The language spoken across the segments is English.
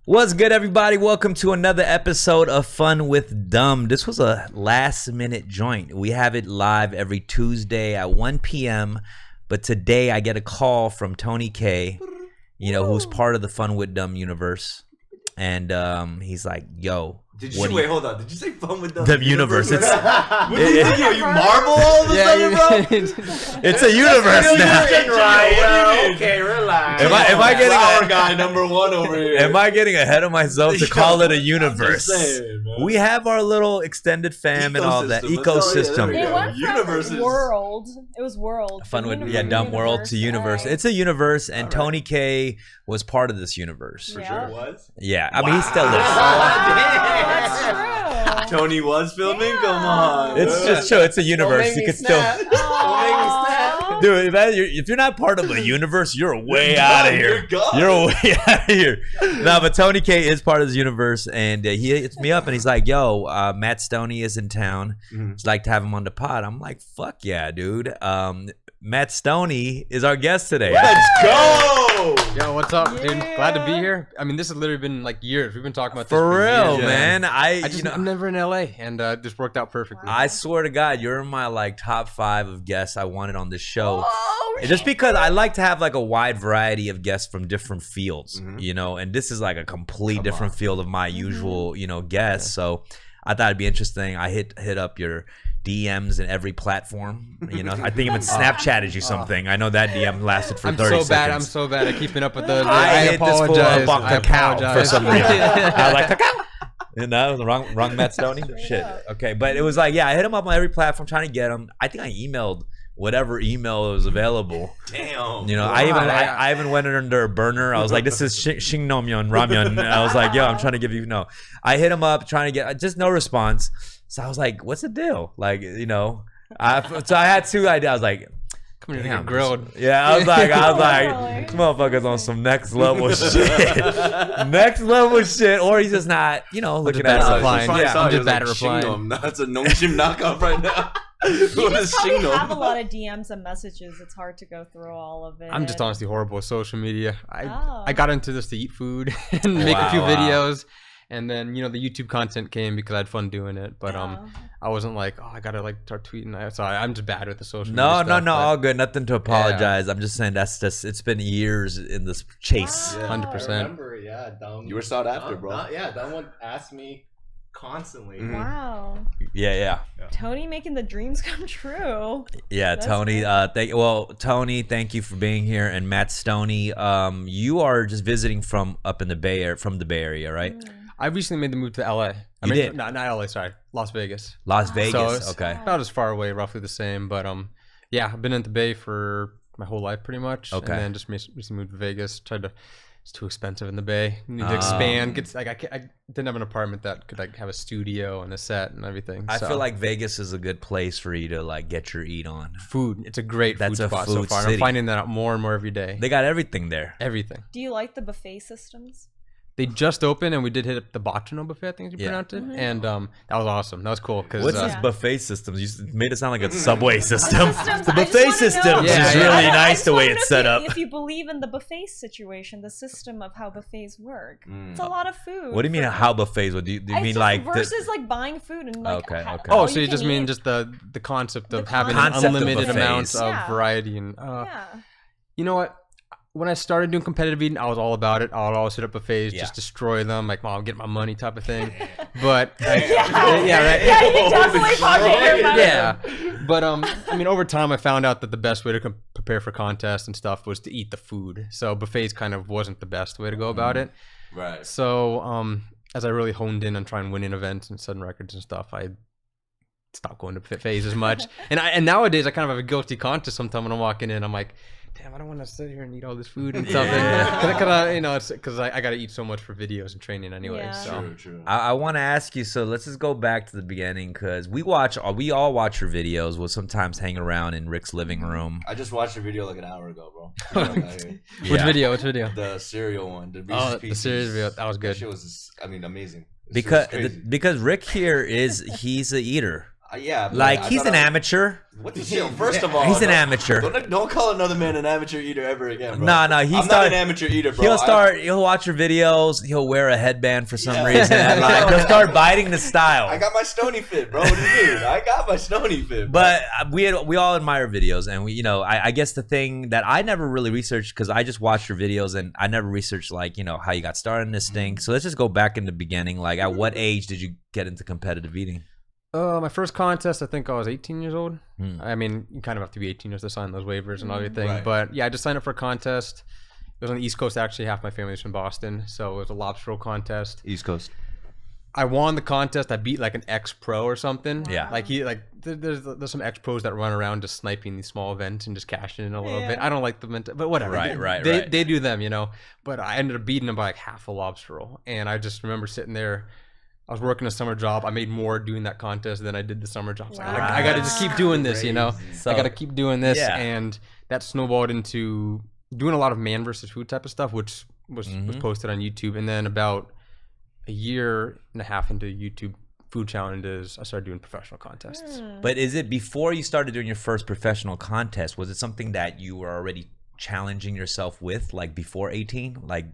What's good, everybody? Welcome to another episode of Fun with Dumb. This was a last-minute joint. We have it live every Tuesday at 1 p.m., but today I get a call from Tony K, who's part of the Fun with Dumb universe, and he's like, yo. Wait, hold on. Did you say Fun with Dumb universe? It's what do you think? You Marvel all of a sudden, bro? It's a universe now. Okay, relax. Am I getting our guy number one over here? Am I getting ahead of myself to call it a universe? Saying, we have our little extended fam and all that ecosystem. It went from world. It was world. Fun with Dumb World to universe. It's a universe, and Tony K was part of this universe. For sure, was. Yeah, I mean he still is. That's true. Tony was filming. Come on. It's just true. It's a universe. You could still. Dude, if you're not part of a universe, you're way out of here. You're way out of here. No, but Tony K is part of this universe, and he hits me up and he's like, "Yo, Matt Stonie is in town. I'd like to have him on the pod." I'm like, "Fuck yeah, dude." Matt Stonie is our guest today. Let's go. Yo, what's up, dude? Glad to be here. I mean, this has literally been like years. We've been talking about this for real, years. man. I'm never in LA, and this worked out perfectly. I swear to God, you're in my top 5 of guests I wanted on this show. Just because I like to have a wide variety of guests from different fields, and this is a complete different field of my usual, guests. So I thought it'd be interesting. I hit up your DMs in every platform. I think even Snapchatted you something. I know that DM lasted for 30 seconds. I'm so bad at keeping up with those. I hit this fool up on Kakao for some reason. I was like, Kakao. No, the wrong Matt Stonie? Shit. Okay, but it was I hit him up on every platform trying to get him. I think I emailed whatever email was available. Damn. I even went under a burner. I was like, this is Shingnomyeon Ramyeon. I was like, yo, I'm trying to give you I hit him up trying to get just no response. So I was like, what's the deal? So I had 2 ideas. I was like, come here to get grilled. Yeah, I was like, this motherfucker's on some next level shit. Next level shit. Or he's just not, looking at us. I'm just bad at replying. That's a Nongshim knockoff right now. You just probably have a lot of DMs and messages. It's hard to go through all of it. I'm just honestly horrible with social media. I got into this to eat food and make a few videos. And then, the YouTube content came because I had fun doing it. But I wasn't like, I got to start tweeting. So I'm just bad with the social media stuff. No, all good. Nothing to apologize. I'm just saying it's been years in this chase. 100%. I remember, Dumb. You were sought after, bro. Dumb would ask me constantly. Wow. Yeah. Tony making the dreams come true. Yeah, that's Tony. Tony, thank you for being here. And Matt Stonie, you are just visiting from up in the Bay Area, right? I recently made the move to LA. You did? Not LA, sorry. Las Vegas. Las Vegas, so it's okay. About as far away, roughly the same. But I've been in the Bay for my whole life pretty much. Okay. And then just recently moved to Vegas. It's too expensive in the Bay. Need to expand. I didn't have an apartment that could have a studio and a set and everything. I feel like Vegas is a good place for you to get your eat on. Food. It's a great food spot so far. City. I'm finding that out more and more every day. They got everything there. Everything. Do you like the buffet systems? They just opened and we did hit the Botchino buffet, I think you pronounced it. And that was awesome. That was cool. What's this buffet system? You made it sound like a subway system. The buffet system is really nice the way it's set up. If you believe in the buffet situation, the system of how buffets work, it's a lot of food. What do you mean how buffets? Do you mean versus buying food and okay. Oh, so you just mean just the concept of having an unlimited amounts of variety and you know what? When I started doing competitive eating, I was all about it. I would always hit up buffets, just destroy them, I'll get my money type of thing. But you definitely pocket your money. Yeah, but over time, I found out that the best way to prepare for contests and stuff was to eat the food. So buffets kind of wasn't the best way to go about it. Right. So as I really honed in on trying winning events and setting records and stuff, I stopped going to buffets as much. and nowadays, I kind of have a guilty conscience sometimes when I'm walking in. I'm like, damn, I don't want to sit here and eat all this food and stuff. Because I got to eat so much for videos and training anyway. Yeah. So. True. I want to ask you, so let's just go back to the beginning because we all watch your videos. We'll sometimes hang around in Rick's living room. I just watched a video an hour ago, bro. Which video? The cereal one. The cereal video. That was good. That shit was, amazing. Because Rick here he's an eater. Yeah. Like I he's thought an amateur. What the hell? First of all, He's an amateur. Don't call another man an amateur eater ever again, bro. No, I'm not an amateur eater, bro. He'll watch your videos. He'll wear a headband for some reason. Like, he'll start biting the style. I got my Stonie fit, bro. What do you mean? I got my Stonie fit. Bro. But we all admire videos, and I guess the thing that I never really researched, because I just watched your videos and I never researched like how you got started in this thing. So let's just go back in the beginning. Like, at what age did you get into competitive eating? My first contest, I think I was 18 years old. I mean, you kind of have to be 18 years to sign those waivers and everything. Right. But yeah, I just signed up for a contest. It was on the East Coast, actually. Half my family's from Boston. So it was a lobster roll contest. East Coast. I won the contest. I beat like an ex-pro or something. Yeah. Like there's some ex-pros that run around just sniping these small events and just cashing in a little bit. I don't like them, but whatever. Right. They do them, But I ended up beating them by like half a lobster roll. And I just remember sitting there. I was working a summer job. I made more doing that contest than I did the summer job. So I got to just keep doing this, So, I got to keep doing this. yeah. And that snowballed into doing a lot of man versus food type of stuff, which was posted on YouTube. And then about a year and a half into YouTube food challenges, I started doing professional contests. But is it before you started doing your first professional contest? Was it something that you were already challenging yourself with, like before 18? Like,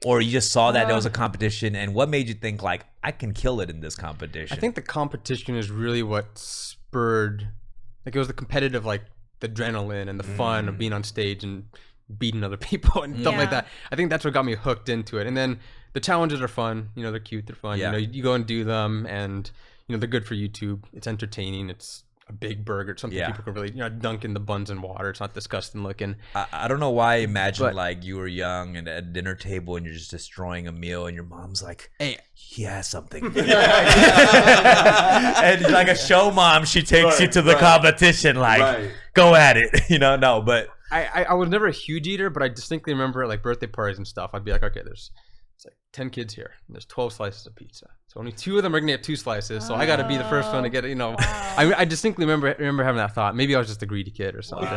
or you just saw that there was a competition, and what made you think like, I can kill it in this competition? I think the competition is really what spurred, like it was the competitive, like the adrenaline and the fun of being on stage and beating other people and stuff like that. I think that's what got me hooked into it. And then the challenges are fun. They're cute. They're fun. Yeah. You go and do them, and they're good for YouTube. It's entertaining. It's a big burger. It's something people can really, dunk in the buns in water. It's not disgusting looking. I don't know why I imagine like you were young and at a dinner table and you're just destroying a meal and your mom's like, hey, he has something. And like a show mom, she takes you to the competition, like, go at it. No, but I was never a huge eater, but I distinctly remember at like birthday parties and stuff, I'd be like, okay, it's like 10 kids here and there's 12 slices of pizza. So only 2 of them are gonna get 2 slices. So I got to be the first one to get it. I distinctly remember having that thought. Maybe I was just a greedy kid or something.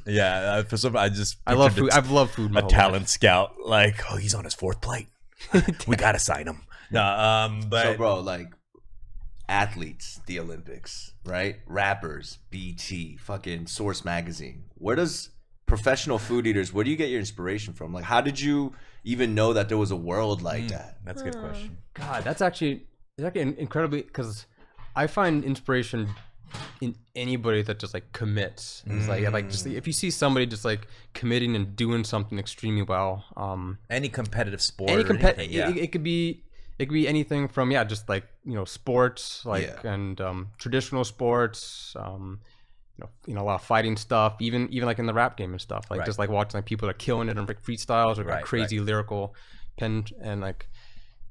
Yeah. For some, I love food. I've loved food. A talent scout, like, oh, he's on his 4th plate. We gotta sign him. No, but so, bro, like athletes, the Olympics, right? Rappers, BT, fucking Source Magazine. Where does professional food eaters? Where do you get your inspiration from? Like, how did you even know that there was a world like that? That's a good question. God, it's actually incredibly, because I find inspiration in anybody that just like commits. It's like just if you see somebody just like committing and doing something extremely well. Any competitive sport, it could be anything from just like sports, like and traditional sports. A lot of fighting stuff, even like in the rap game and stuff, like just like watching like people that are killing it on freestyles or like crazy lyrical pen, and like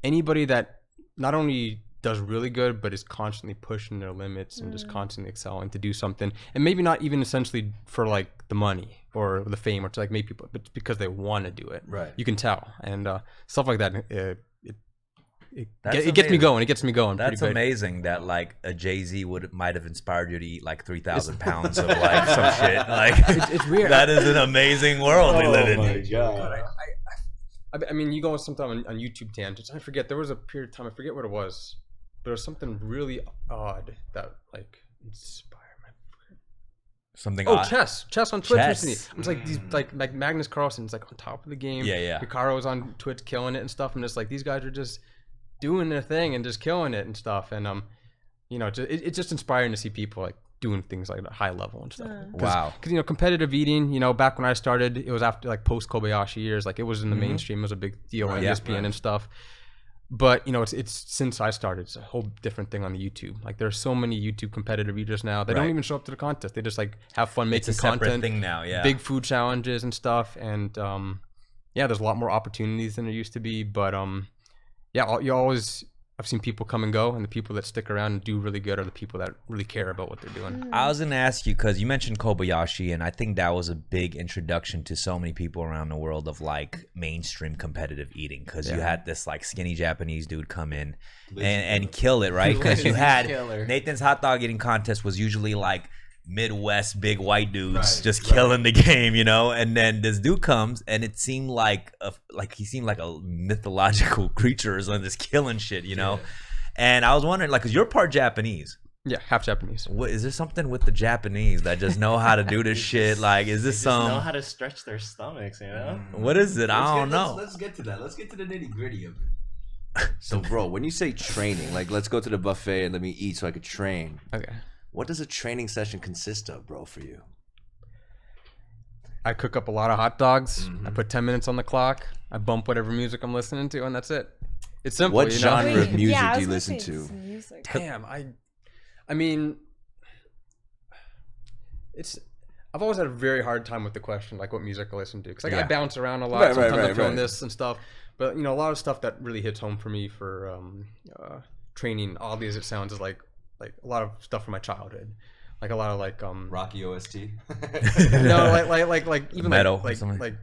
anybody that not only does really good but is constantly pushing their limits and just constantly excelling to do something, and maybe not even essentially for like the money or the fame or to like make people, but because they want to do it. You can tell, and stuff like that. It gets me going. It gets me going. That's amazing that like a Jay-Z might have inspired you to eat like 3,000 pounds of like some shit. Like it's weird. That is an amazing world we live in. Oh my god! I mean, you go sometime on YouTube tangents. I forget. There was a period of time. I forget what it was. There was something really odd that like inspired me. Something. Oh, chess on Twitch recently. It was like these like Magnus Carlsen's like on top of the game. Yeah. Ricardo was on Twitch killing it and stuff, and just like these guys are just doing their thing and just killing it and stuff, and it's just inspiring to see people like doing things like at a high level and stuff. Wow. Because competitive eating, back when I started, it was after like post Kobayashi years, like it was in the mainstream, it was a big deal on ESPN and stuff. But it's since I started, it's a whole different thing on the YouTube. Like there's so many YouTube competitive eaters now. They don't even show up to the contest. They just like have fun making content. It's a separate thing now, big food challenges and stuff, and there's a lot more opportunities than there used to be, but I've seen people come and go, and the people that stick around and do really good are the people that really care about what they're doing. I was going to ask you, because you mentioned Kobayashi, and I think that was a big introduction to so many people around the world of like mainstream competitive eating, because you had this like skinny Japanese dude come in and kill it, right? Because you had Nathan's hot dog eating contest was usually like Midwest big white dudes just killing the game, and then this dude comes and it seemed like he seemed like a mythological creature is on this killing shit, and I was wondering, like, because you're part Japanese, Yeah, half Japanese. What is there something with the Japanese that just know how to do this shit? Like, is this They just know some? how to stretch their stomachs, you know? What is it? I don't know. Let's get to that. Let's get to the nitty gritty of it. So, bro, when you say training, like, let's go to the buffet and let me eat so I could train. Okay. What does a training session consist of, bro, for you? I cook up a lot of hot dogs. I put 10 minutes on the clock. I bump whatever music I'm listening to, and that's it. It's simple. What you genre know? of music yeah, I do was you gonna listen say to? some music. Damn, I mean, I've always had a very hard time with the question, like what music I listen to, because I bounce around a lot. Right, Sometimes right, I'm feeling right. this and stuff, but you know, a lot of stuff that really hits home for me for training, oddly as it sounds, is like a lot of stuff from my childhood, like a lot of like Rocky OST? no, like even Metal, like something. like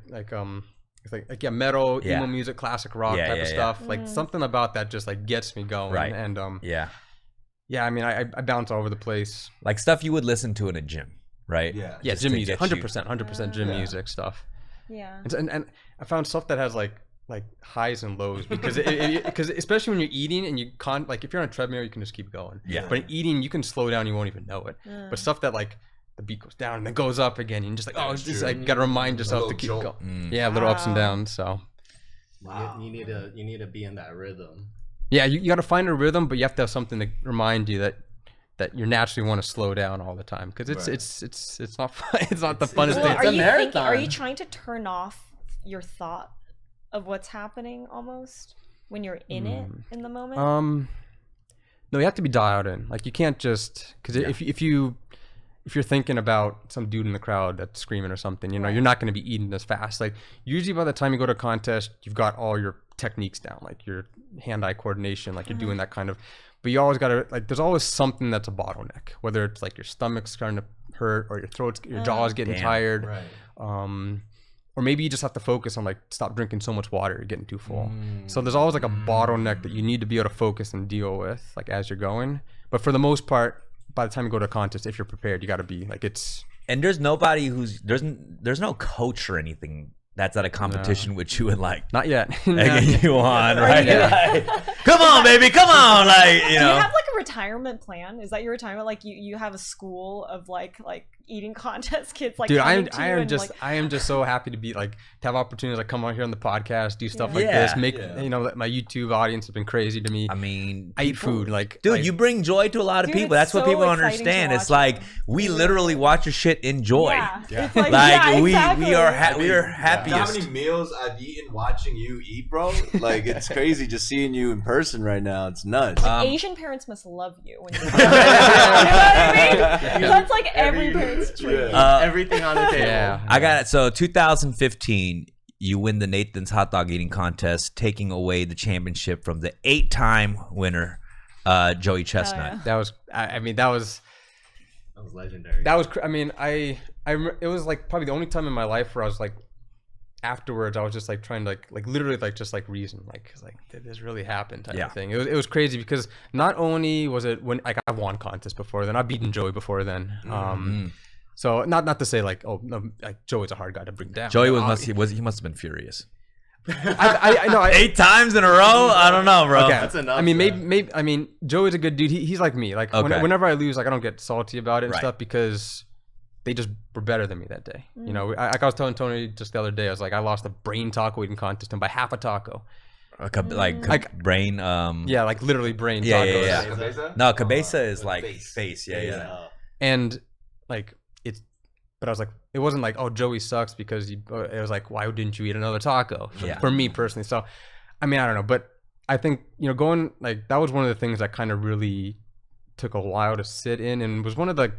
metal, Yeah. emo music, classic rock Yeah, type yeah, of yeah. stuff. Like something about that just like gets me going. Right. And Yeah, yeah, I mean, I bounce all over the place. like stuff you would listen to in a gym, right? Yeah. Yeah, Just gym to music, get you- 100% gym Yeah. music stuff. Yeah. And I found stuff that has like highs and lows because because especially when you're eating and you can't, like if you're on a treadmill you can just keep going. Yeah. But in eating you can slow down, you won't even know it. But stuff that like the beat goes down and then goes up again, and you're just like, oh, it's just like you gotta remind yourself to keep jolt. going. Yeah, little ups and Wow. downs. So Wow. You need to be in that rhythm. yeah, you gotta find a rhythm, but you have to have something to remind you that you naturally want to slow down all the time, because Right. it's not fun. It's not the funnest Well, thing. are a you marathon. are you trying to turn off your thought of what's happening almost when you're in it in the moment? No, you have to be dialed in. Like you can't just, because if you're thinking about some dude in the crowd that's screaming or something, you know, you're not going to be eating as fast. Like usually by the time you go to a contest, you've got all your techniques down, like your hand-eye coordination, like you're doing that kind of. But you always got to, like, there's always something that's a bottleneck, whether it's like your stomach's starting to hurt or your jaw's getting Damn. tired. Right. Or maybe you just have to focus on like stop drinking so much water, you're getting too full. So there's always like a bottleneck that you need to be able to focus and deal with like as you're going. But for the most part, by the time you go to a contest, if you're prepared, you got to be like, it's And there's nobody there's no coach or anything that's at a competition with you and like not yet. egging you on, right? Yeah. Like, come on, baby, come on, like you Do you know. have like a retirement plan? Is that your retirement? Like you have a school of like eating contest kids like Dude, I coming to you am and, just like, I am just so happy to be like to have opportunities like come on here on the podcast, do stuff like Yeah. this, make Yeah. you know, my YouTube audience has been crazy to me. I mean, I eat people- food like Dude, like, you bring joy to a lot of Dude, people. it's That's what so people don't exciting to understand. It's watch like them. we literally watch your shit enjoy. Yeah. It's Like yeah, we exactly. are You we are know how happiest. many meals I've eaten watching you eat, bro? Like, it's crazy just seeing you in person right now. It's nuts. Asian parents must love you when you you know what I mean? That's like every parent's dream. Everything on the table. yeah. I got it. So 2015, you win the Nathan's hot dog eating contest, taking away the championship from the 8-time winner, Joey Chestnut. yeah. That was I mean that was legendary. I mean it was like probably the only time in my life where I was like afterwards I was just like trying to like literally like just like reason like did this really happen type Yeah. of thing. It was crazy because not only was it when like I've won contests before then, I've beaten Joey before then. So not to say like, oh no, like Joey's a hard guy to bring down. Joey No, he must have been furious. I know 8 times in a row? I don't know, bro. Okay. That's enough. I mean, for that. maybe. I mean, Joey's a good dude. He's like me. Like Okay. whenever I lose, like I don't get salty about it and Right. stuff because they just were better than me that day. You know, like I was telling Tony just the other day, I was like, I lost a brain taco eating contest and by half a taco. Like brain. Yeah, like literally brain Yeah, tacos. yeah. Cabeza? No, cabeza is like face. face. Yeah, yeah. And like it's, but I was like, it wasn't like, oh, Joey sucks because it was like, why didn't you eat another taco? Yeah. For me personally. So, I mean, I don't know, but I think, you know, going like, that was one of the things that kind of really took a while to sit in and was one of the,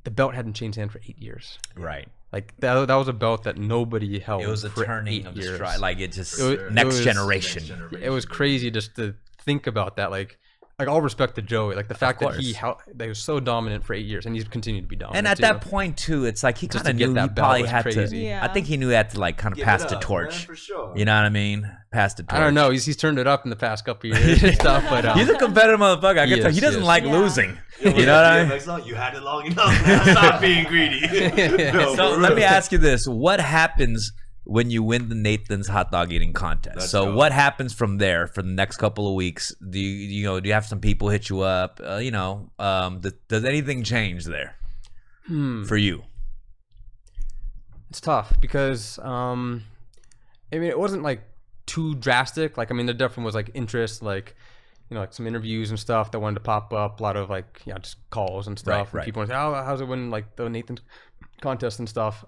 the belt hadn't changed hands for 8 years. Right. Like that was a belt that nobody held. It was a for turning 8 of the years. stride. Like it just It was- next it was- generation. It was crazy just to think about that. Like all respect to Joey. Like the fact that he was so dominant for 8 years and he's continued to be dominant. And at too. that point too, it's like he Just kind of to get knew that he belt probably was had crazy. to. Yeah. I think he knew he had to like kind of Give pass it the up, torch. man, for sure. You know what I mean? Pass the torch. I don't know. He's turned it up in the past couple of years and stuff, but He's a competitive motherfucker. I He can tell. is, He doesn't he is. like Yeah. losing. You know what I mean? You had it long enough. Now stop being greedy. No, So for let real. me ask you this: what happens when you win the Nathan's hot dog eating contest. Let's So go. what happens from there for the next couple of weeks? Do you have some people hit you up? Does anything change there for you? It's tough because it wasn't like too drastic. Like, I mean, there definitely was like interest, like, like some interviews and stuff that wanted to pop up, a lot of like, just calls and stuff. Right. And people want to say, oh, how's it when like the Nathan's contest and stuff.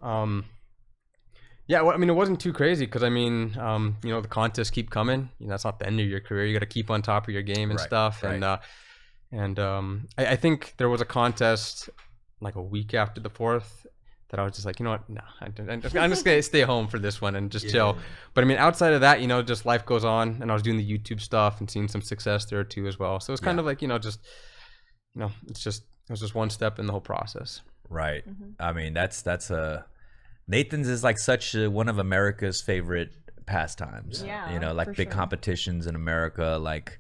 Yeah, well, I mean, it wasn't too crazy because I mean, the contests keep coming. That's not the end of your career. You got to keep on top of your game and stuff. Right. And I think there was a contest like a week after the 4th that I was just like, you know what? No, I'm just gonna stay home for this one and just chill. But I mean, outside of that, just life goes on, and I was doing the YouTube stuff and seeing some success there too as well. So it was kind of like, it was just one step in the whole process. Right. I mean, that's Nathan's is like such one of America's favorite pastimes. Yeah, like for big sure. competitions in America. Like,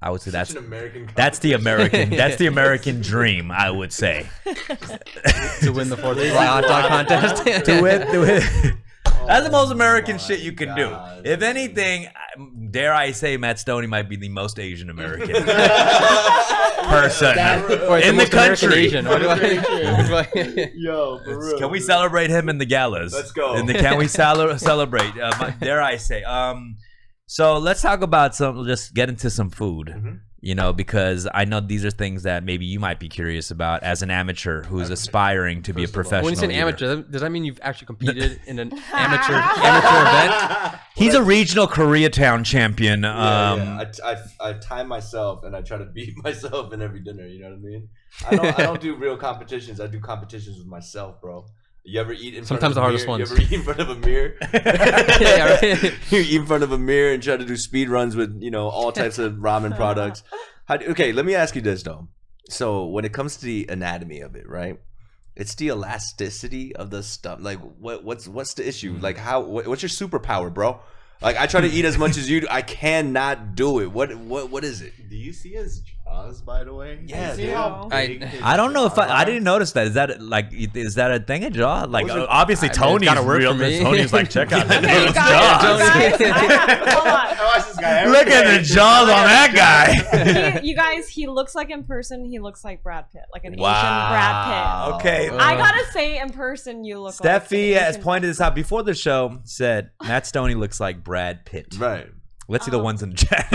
I would say Such an American that's the American dream. I would say To win the 4th of July hot dog contest. to it. That's the most American shit you can God. do. If anything, dare I say, Matt Stonie might be the most Asian American person Or it's in the most American country. Asian. What do I- Yo, for real. Can we celebrate him in the galas? Let's go. Can we celebrate? Dare I say? So let's talk about just get into some food. Because I know these are things that maybe you might be curious about as an amateur who's aspiring to be a professional. When you say an eater. amateur, does that mean you've actually competed in an amateur event? He's a regional KorEATown champion. I time myself and I try to beat myself in every dinner. You know what I mean? I don't do real competitions. I do competitions with myself, bro. You ever eat in front Sometimes of a the hardest mirror? ones. You ever eat in front of a mirror? Yeah, right. You eat in front of a mirror and try to do speed runs with all types of ramen products. Okay, let me ask you this though. So when it comes to the anatomy of it, right? It's the elasticity of the stuff. Like what's the issue? Like what's your superpower, bro? Like I try to eat as much as you do. I cannot do it. What is it? Do you see his jaws, by the way? Yeah, You see dude. how big his I don't know if jaws I are? didn't notice that. Is that a thing of jaw? Like Those are- obviously I mean, it's Tony's gotta work real. for me. Tony's like, check out Okay, those you guys, jaws. hold on. I watch this guy every Look at day. the jaws on that guy. You guys, he looks like in person, he looks like Brad Pitt, like an Wow. Asian Brad Pitt. Okay. I gotta say, in person, you look like Steffie an has Asian- pointed this out before the show. Said Matt Stonie looks like Brad Pitt. Right. Let's see the ones in the chat.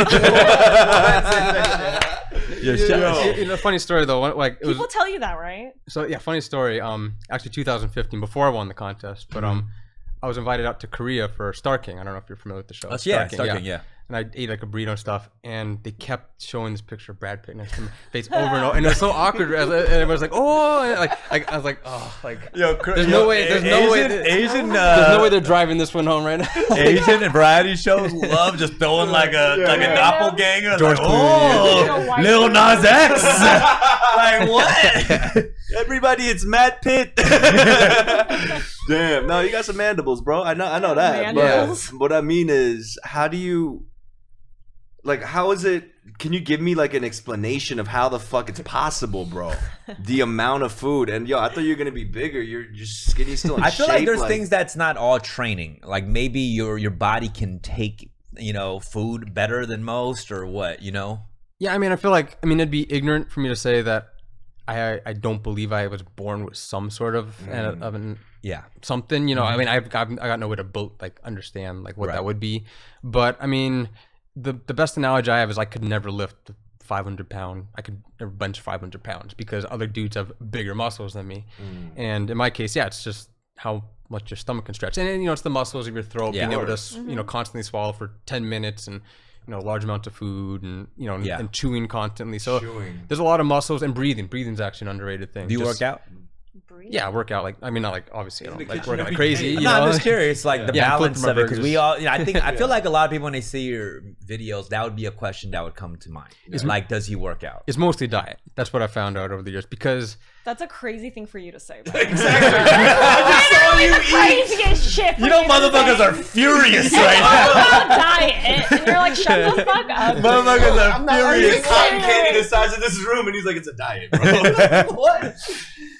Funny story though. Like it was People tell you that, right? so yeah. Funny story. Actually, 2015, before I won the contest, but I was invited out to Korea for Star King. I don't know if you're familiar with the show. Yeah, Star King, yeah. And I ate like a burrito and stuff, and they kept showing this picture of Brad Pitt next to my face over and over, and it was so awkward. And everyone was like, "Oh," and I was like, "Oh, like." There's no way. There's no way. Asian. There's no way they're driving this one home right now. Asian and variety shows love just throwing like a doppelganger. George Like, Clooney. oh, Lil Nas X. Like what? Everybody, it's Matt Pitt. Damn. No, you got some mandibles, bro. I know that. Mandibles. But what I mean is, how do you, like, how is it? Can you give me like an explanation of how the fuck it's possible, bro? The amount of food, and I thought you were gonna be bigger. You're skinny still. In I feel like shape, there's things that's not all training. Like maybe your body can take food better than most, or what, Yeah, I mean, I feel like it'd be ignorant for me to say that I don't believe I was born with some sort of Yeah. something. I mean, I got no way to understand like what Right. that would be. But I mean, the best analogy I have is I could never lift 500 pound. I could never bench 500 pounds because other dudes have bigger muscles than me. And in my case, yeah, it's just how much your stomach can stretch, and it's the muscles of your throat being able to constantly swallow for 10 minutes and large amounts of food and and chewing constantly. So there's a lot of muscles and breathing. Breathing's actually an underrated thing. Do you Just- work out? Breathe. Yeah, work out. Like I mean, not like obviously I don't like kitchen work out every crazy. day. You No, know? I'm just curious, like the Yeah, balance flipping of my it, because we burgers. all. I feel like a lot of people when they see your videos, that would be a question that would come to mind. Like, does he work out? It's mostly diet. That's what I found out over the years because That's a crazy thing for you to say. Exactly. The craziest shit. For Motherfuckers are furious right now. about diet, and you're like, shut the fuck up. Motherfuckers are furious. cotton candy the size of this room, and he's like, "It's a diet, bro." What?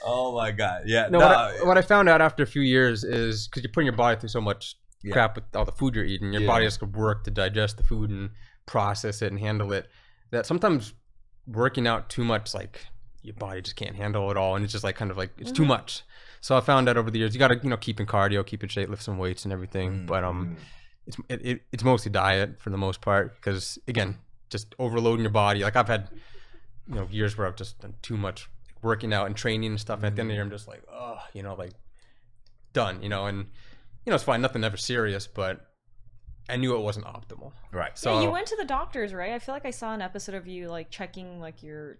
Oh my god. Yeah. no, what I found out after a few years is because you're putting your body through so much crap with all the food you're eating. Your body has to work to digest the food and process it and handle it. That sometimes working out too much, like your body just can't handle it all, and it's just like kind of like it's too much. So I found out over the years you got to keep in cardio, keep in shape, lift some weights and everything. But it's mostly diet for the most part, because again, just overloading your body. Like I've had years where I've just done too much working out and training and stuff. And at the end of the year, I'm just like, oh, like done. And it's fine, nothing ever serious, but I knew it wasn't optimal. Right. So yeah, you went to the doctors, right? I feel like I saw an episode of you like checking like your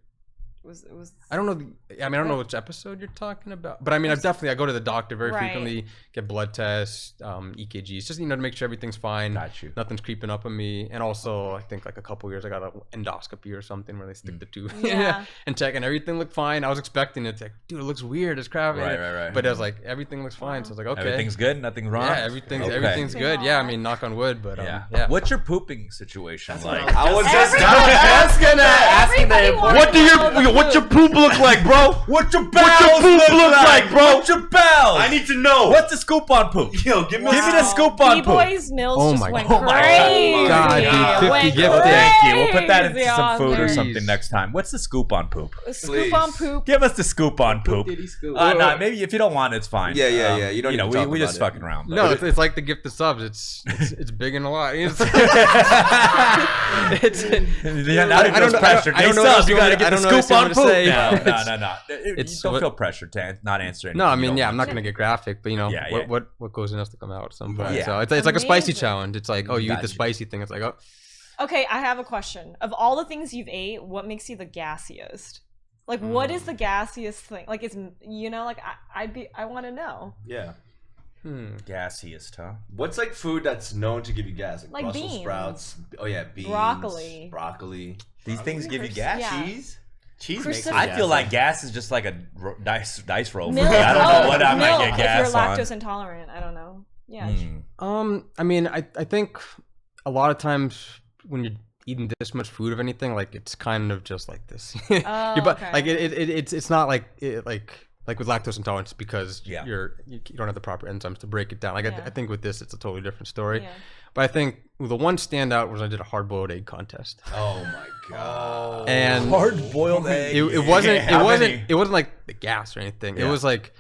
it was I don't know. I don't know which episode you're talking about, but I mean, I go to the doctor very frequently, get blood tests, EKGs, just to make sure everything's fine. Got you. Nothing's creeping up on me, and also I think like a couple years I got an endoscopy or something where they stick the tube and check, and everything looked fine. I was expecting it to, like, dude, it looks weird, it's crappy. Right. But I was like, everying looks fine, so I was like, okay, everything's good, nothing's wrong. Yeah, everything's good. Yeah, I mean, knock on wood, but yeah. What's your pooping situation like? I was just asking that. What's your poop look like, bro? What's your poop look like, bro? What's your bowels? I need to know. What's the scoop on poop? Yo, give me the scoop on poop. B-Boys Mills Oh just my went God. crazy. God, dude, 50 gifted. Thank you. We'll put that into Crazy some on food or there. something next time. What's the scoop on poop? Scoop on poop. Give us the scoop on poop. Scoop. Nah, maybe if you don't want it, it's fine. Yeah. You don't need to talk we about just it. fucking around. No, it's like the gift of subs. It's big and a lot. It's, Now he feels pressure. I don't know. You gotta get the scoop on poop. No. Don't feel pressured to not answer anything. No, I mean, I'm not gonna get graphic, but what goes in has to come out at some point. Yeah. So it's like a spicy Amazing. challenge. It's like, oh, you eat the spicy thing. It's like, oh, Okay, I have a question. Of all the things you've ate, what makes you the gassiest? Like, what is the gassiest thing? Like, it's like I want to know. Yeah. Gassiest, huh? What's like food that's known to give you gas? Like Brussels beans. sprouts. Oh yeah, beans. Broccoli. These things give you gas. Yeah. Cheese makes Crucif- me I feel gassy. like gas is just like a dice roll for me. Milk. I don't know what I might milk, get gas if you're on. lactose intolerant, I don't know. Yeah. I mean, I think a lot of times when you're eating this much food of anything, like it's kind of just like this. Okay. Like it's not like like with lactose intolerance, because Yeah. you don't have the proper enzymes to break it down. Like I think with this, it's a totally different story. Yeah. But I think the one standout was I did a hard-boiled egg contest. Oh my god. And Hard-boiled egg. it wasn't How many? it wasn't like the gas or anything. It was like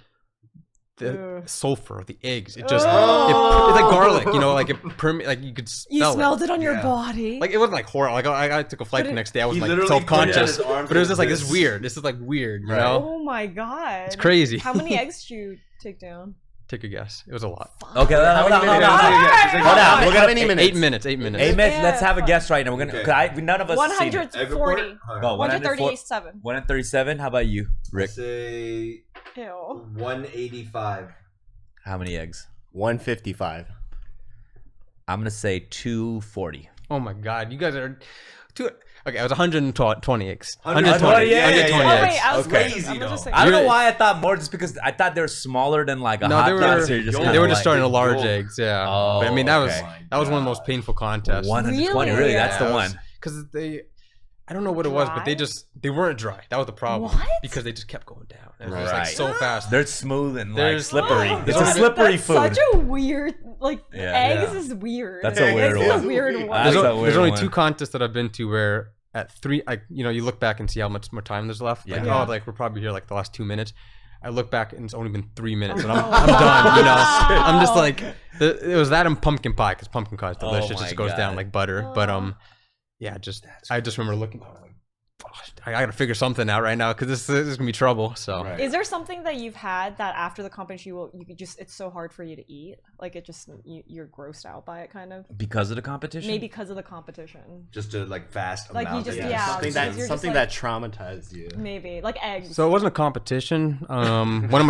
the sulfur of the eggs. It just it's like garlic, like it like you could smell You smelled it on your body. Like it wasn't like horrible. Like I took a flight the next day. I was He like literally self-conscious, put it in his arms but it was like just like this. this weird. This is like weird, you Right. know? Oh my god. It's crazy. How many eggs did you take down? Take a guess. It was a lot. Okay, hold on. minutes? Hold on. We're How many gonna minutes? 8 minutes. 8 minutes. 8 minutes. Yeah, Let's have a fuck. guess right now. We're gonna. Okay. None of us have seen it. 140. Go 137. 137. How about you, Rick? Say Ew. 185. How many eggs? 155. I'm gonna say 240. Oh my god, you guys are too. Okay, I was 120 eggs. 120, yeah, 120 Oh eggs. wait, I was Okay. crazy. Crazy, I'm just though. like, I don't know why I thought more, just because I thought they were smaller than like a No, hot they were dog. So you're just they kinda They were like, just starting to large Yo. eggs, yeah. Oh, But I mean, that was okay. one of the most painful contests. 120. Really? Really? That's the Yeah, one. Because I don't know what it was, but they weren't dry. That was the problem. What? Because they just kept going down. And it was Right. like so fast. They're smooth and like There's- slippery. Oh, It's a there's- slippery that's food. Such a weird, like Yeah. eggs Yeah. is weird. That's a weird Eggs is one. a weird one. That's a weird There's only one. 2 contests that I've been to where at 3, like, you look back and see how much more time there's left. Like, Yeah. like we're probably here like the last 2 minutes. I look back and it's only been 3 minutes, and I'm done. I'm just like, it was that and pumpkin pie, because pumpkin pie is delicious. It my just goes God. down like butter. But yeah, I just remember looking. I was like, "Gosh, I gotta figure something out right now, because this is gonna be trouble." So Right. Is there something that you've had that after the competition you could just, it's so hard for you to eat? Like it just, you're grossed out by it kind of? Because of the competition? Maybe because of the competition. Just a like fast Like, you amount. just- of yeah, Something because that you're just something like- that traumatized you. Maybe. Like eggs. So it wasn't a competition. One of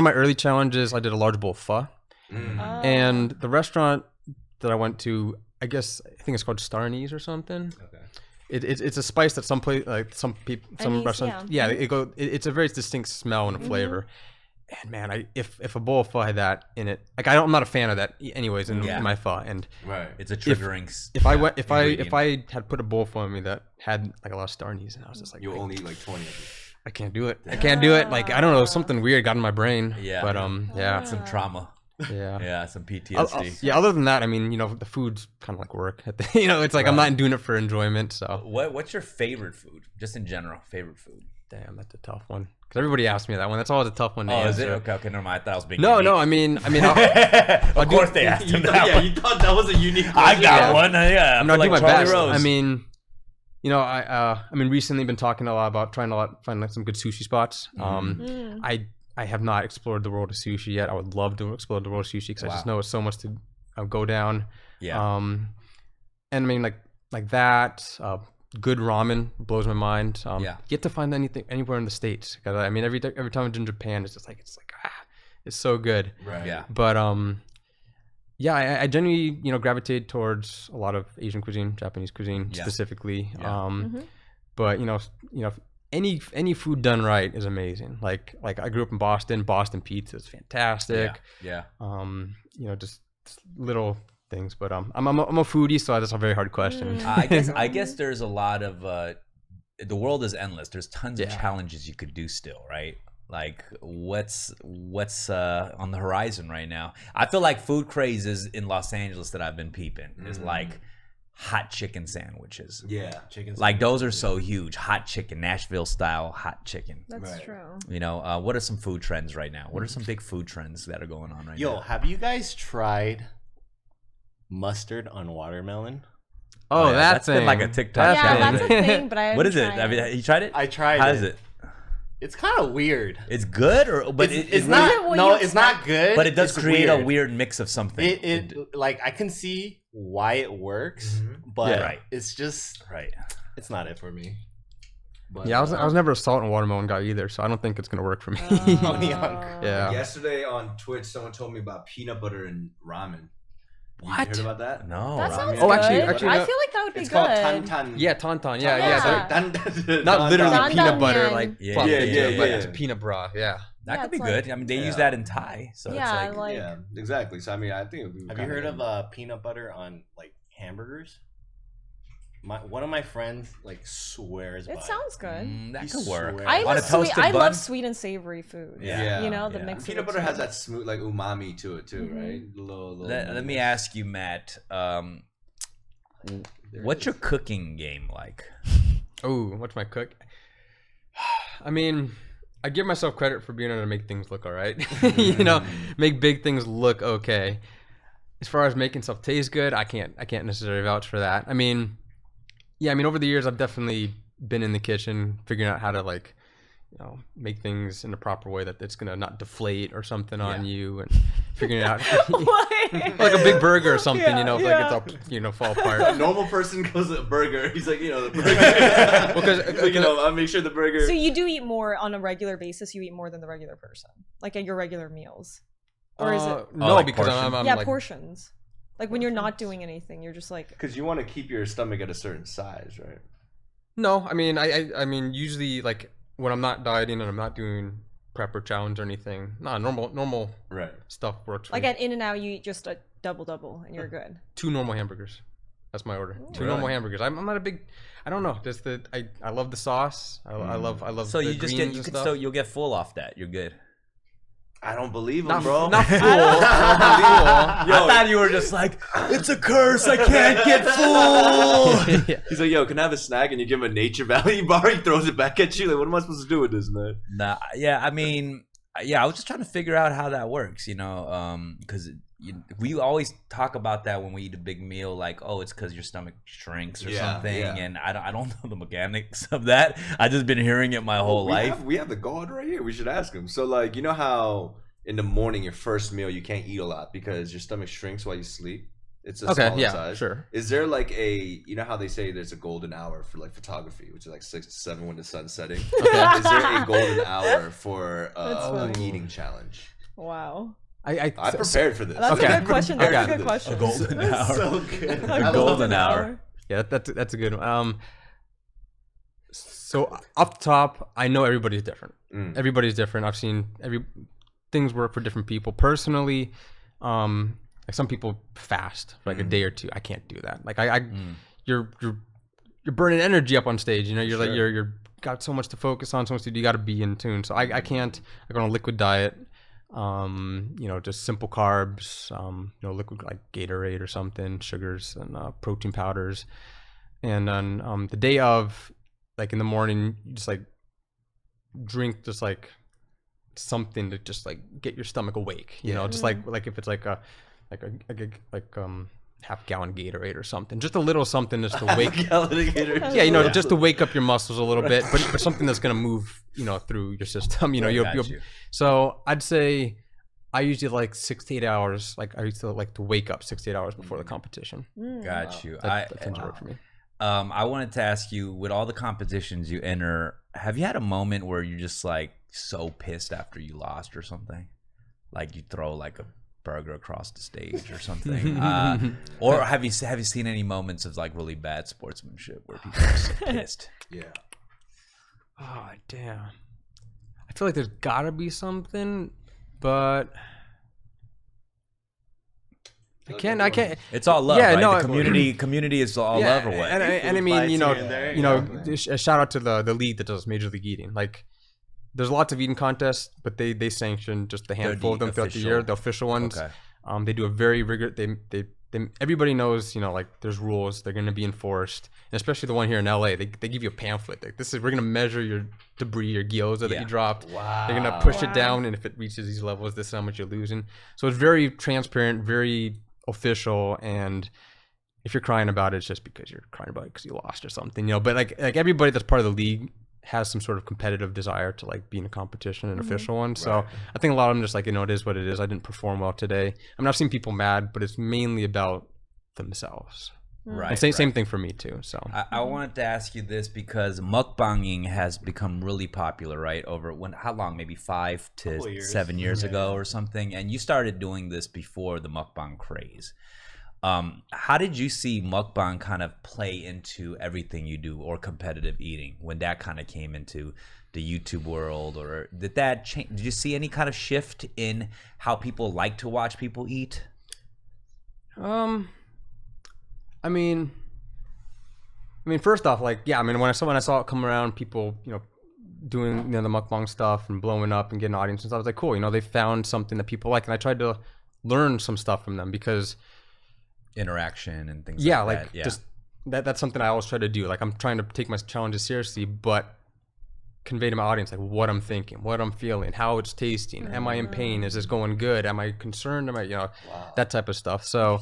my early challenges, I did a large bowl of pho, and the restaurant that I went to, I think it's called Starnies or something. Okay. It's a spice that some Anise, restaurants, it's a very distinct smell and a flavor. And man, if a bowl of pho had that in it, like I'm not a fan of that anyways in my pho. And Right. It's a triggering. if I had put a bowl of pho in me that had like a lot of Starnies, and I was just like, You only eat like 20 of it. I can't do it. I can't do it. Like I don't know, something weird got in my brain. Yeah. But yeah. Some trauma. Yeah. Yeah, some PTSD. Yeah. Other than that, I mean, the food's kind of like work. It's like I'm not doing it for enjoyment. So What's your favorite food, just in general? Favorite food? damn, that's a tough one. Because everybody asks me that one. That's always a tough one to Oh, is it? answer. Okay, never mind. I thought I was being No, unique. no. I mean, Of course they asked him that Yeah, one. you thought that was a unique I question. got one. Yeah, I'm not doing my Charlie best. Rose. I mean, I recently been talking a lot about trying to find like some good sushi spots. I have not explored the world of sushi yet. I would love to explore the world of sushi because I just know it's so much to go down. Yeah. And I mean, like that. Good ramen blows my mind. Yeah. Yet to find anything anywhere in the States. 'Cause I mean, every time I'm in Japan, it's like it's so good. Right. Yeah. But yeah, I generally gravitate towards a lot of Asian cuisine, Japanese cuisine specifically. Yeah. But any food done right is amazing. Like I grew up in Boston. Boston pizza is fantastic. Yeah. Just little things. But I'm a foodie, so that's a very hard question. I guess there's a lot of the world is endless. There's tons of Yeah. challenges you could do still, right? Like what's on the horizon right now? I feel like food crazes in Los Angeles that I've been peeping is like hot chicken sandwiches. Yeah. Chicken Like those are so huge. Hot chicken, Nashville style hot chicken. That's Right. true. What are some food trends right now? What are some big food trends that are going on right Yo, now? have you guys tried mustard on watermelon? Oh, Yeah, that that's thing. been like a TikTok Yeah, challenge. that's a thing, but I What is it? haven't I tried mean, you tried it? I tried How it. is it? It's kind of weird. It's good, but It's Is not. it what No, you it's not good. But it does it's create a weird mix of something. It like I can see why it works, but Yeah. Right. it's just right. it's not it for me. But, Yeah, I was never a salt and watermelon guy either, so I don't think it's gonna work for me. Yeah. Yesterday on Twitch, someone told me about peanut butter and ramen. You What? heard about that? No. That sounds Oh, good. actually, I no. feel like that would be It's good. called tantan. Yeah, tauntaun. Yeah, Yeah. yeah. Not literally Dan peanut Dan butter, Yan. like Yeah, fluffy, yeah, yeah, but yeah. it's a peanut bra. Yeah. That Yeah, could be it's good. like- I mean, they use Yeah. that in Thai, so Yeah, it's like- Yeah, exactly. So I mean, I think it would be Have you kinda heard good. of peanut butter on like hamburgers? One of my friends like swears by It sounds good. that He could work. swears. I On a love sweet. toasted I bun? love sweet and savory food. Yeah. You know the Yeah. mix. Peanut of the butter has two. that smooth, like umami to it too, right? Little Let me ask you, Matt. What's your cooking game like? Oh, what's my cook? I mean, I give myself credit for being able to make things look all right. Make big things look okay. As far as making stuff taste good, I can't necessarily vouch for that. I mean, yeah, over the years I've definitely been in the kitchen figuring out how to make things in the proper way that it's gonna not deflate or something on you, and figuring it out like a big burger or something, Yeah, if like it's all fall apart. A normal person goes to a burger. He's like, the burger. Because I'll make sure the burger. So you do eat more on a regular basis. You eat more than the regular person, like at your regular meals, or is it? no? like because portion? I'm Yeah, like, portions. Like when you're not doing anything, you're just like. Because you want to keep your stomach at a certain size, right? no. I mean, usually like when I'm not dieting and I'm not doing prep or challenge or anything, normal Right. stuff works. For Like me. at In-N-Out, you eat just a double and you're good. 2 normal hamburgers. That's my order. 2 Really? normal hamburgers. I'm not a big. I don't know. Just I love the sauce. I love. So the you just greens and stuff. you'll get full off that. You're good. I don't believe him, Not bro. not full. I thought you were just like, it's a curse. I can't get full. Yeah. He's like, yo, can I have a snack? And you give him a Nature Valley bar. He throws it back at you. Like, what am I supposed to do with this, man? Nah, yeah. I mean, I was just trying to figure out how that works. Because we always talk about that when we eat a big meal, like, oh, it's because your stomach shrinks or Yeah, something, yeah. and I don't know the mechanics of that. I just been hearing it my whole life. We have the god right here. We should ask him. So, like, you know how in the morning, your first meal, you can't eat a lot because your stomach shrinks while you sleep? It's a Okay. smaller Yeah. size. Sure. Is there like you know how they say there's a golden hour for like photography, which is like 6 to 7 when the sun's setting? Okay. Is there a golden hour for That's an funny. eating challenge? Wow. I prepared for this. That's Okay. a good question. That's Okay. a good question. A golden hour. So good. A golden hour. Yeah, that's a good one. So off the top, I know everybody's different. Mm. Everybody's different. I've seen things work for different people. Personally, like some people fast for like a day or two. I can't do that. Like you're burning energy up on stage. You're like you're got so much to focus on, so much to do. You got to be in tune. So I can't. I go on a liquid diet. You know, just simple carbs, you know, liquid like Gatorade or something, sugars and protein powders. And then the day of, like in the morning, you just like drink just like something to just like get your stomach awake, you know, just like if it's like a half gallon Gatorade or something, just a little something just to wake yeah, you know, just to wake up your muscles a little bit, but something that's going to move, you know, through your system, you know. You'll so I'd say I usually like 6 to 8 hours, like I used to like to wake up 6 to 8 hours before the competition. Got you. That tends to work for me. I wanted to ask you, with all the competitions you enter, have you had a moment where you're just like so pissed after you lost or something? Like you throw like a burger across the stage or something? Or have you seen any moments of like really bad sportsmanship where people are so pissed? Yeah. Oh, damn. I feel like there's gotta be something, but I can't. It's all love, Yeah, right? no, the community is all love or what? And I mean, you know, a shout out to the league that does Major League Eating. Like, there's lots of eating contests, but they sanction just a handful of them throughout the year, the official ones. Okay. They do a very rigorous. They everybody knows, you know, like there's rules. They're going to be enforced, and especially the one here in LA. They give you a pamphlet. Like, we're going to measure your debris, your gyoza that you dropped. Wow. They're going to push it down, and if it reaches these levels, this is how much you're losing. So it's very transparent, very official, and if you're crying about it, it's just because you're crying about it because you lost or something, you know. But like everybody that's part of the league has some sort of competitive desire to like be in a competition, an official one. So I think a lot of them just like, you know, it is what it is. I didn't perform well today. I mean, I've seen people mad, but it's mainly about themselves. Right. And same thing for me too. So I wanted to ask you this because mukbanging has become really popular, right? Over how long? Maybe 5 to 7 years ago or something. And you started doing this before the mukbang craze. How did you see mukbang kind of play into everything you do, or competitive eating, when that kind of came into the YouTube world? Or did that change? Did you see any kind of shift in how people like to watch people eat? I mean, first off, like, yeah, I mean, when I saw it come around, people, you know, doing, you know, the mukbang stuff and blowing up and getting audience and stuff, I was like, cool, you know, they found something that people like, and I tried to learn some stuff from them because interaction and things like that. Yeah, just that's something I always try to do. Like, I'm trying to take my challenges seriously, but convey to my audience like what I'm thinking, what I'm feeling, how it's tasting. Am I in pain? Is this going good? Am I concerned? Am I, you know, that type of stuff. So,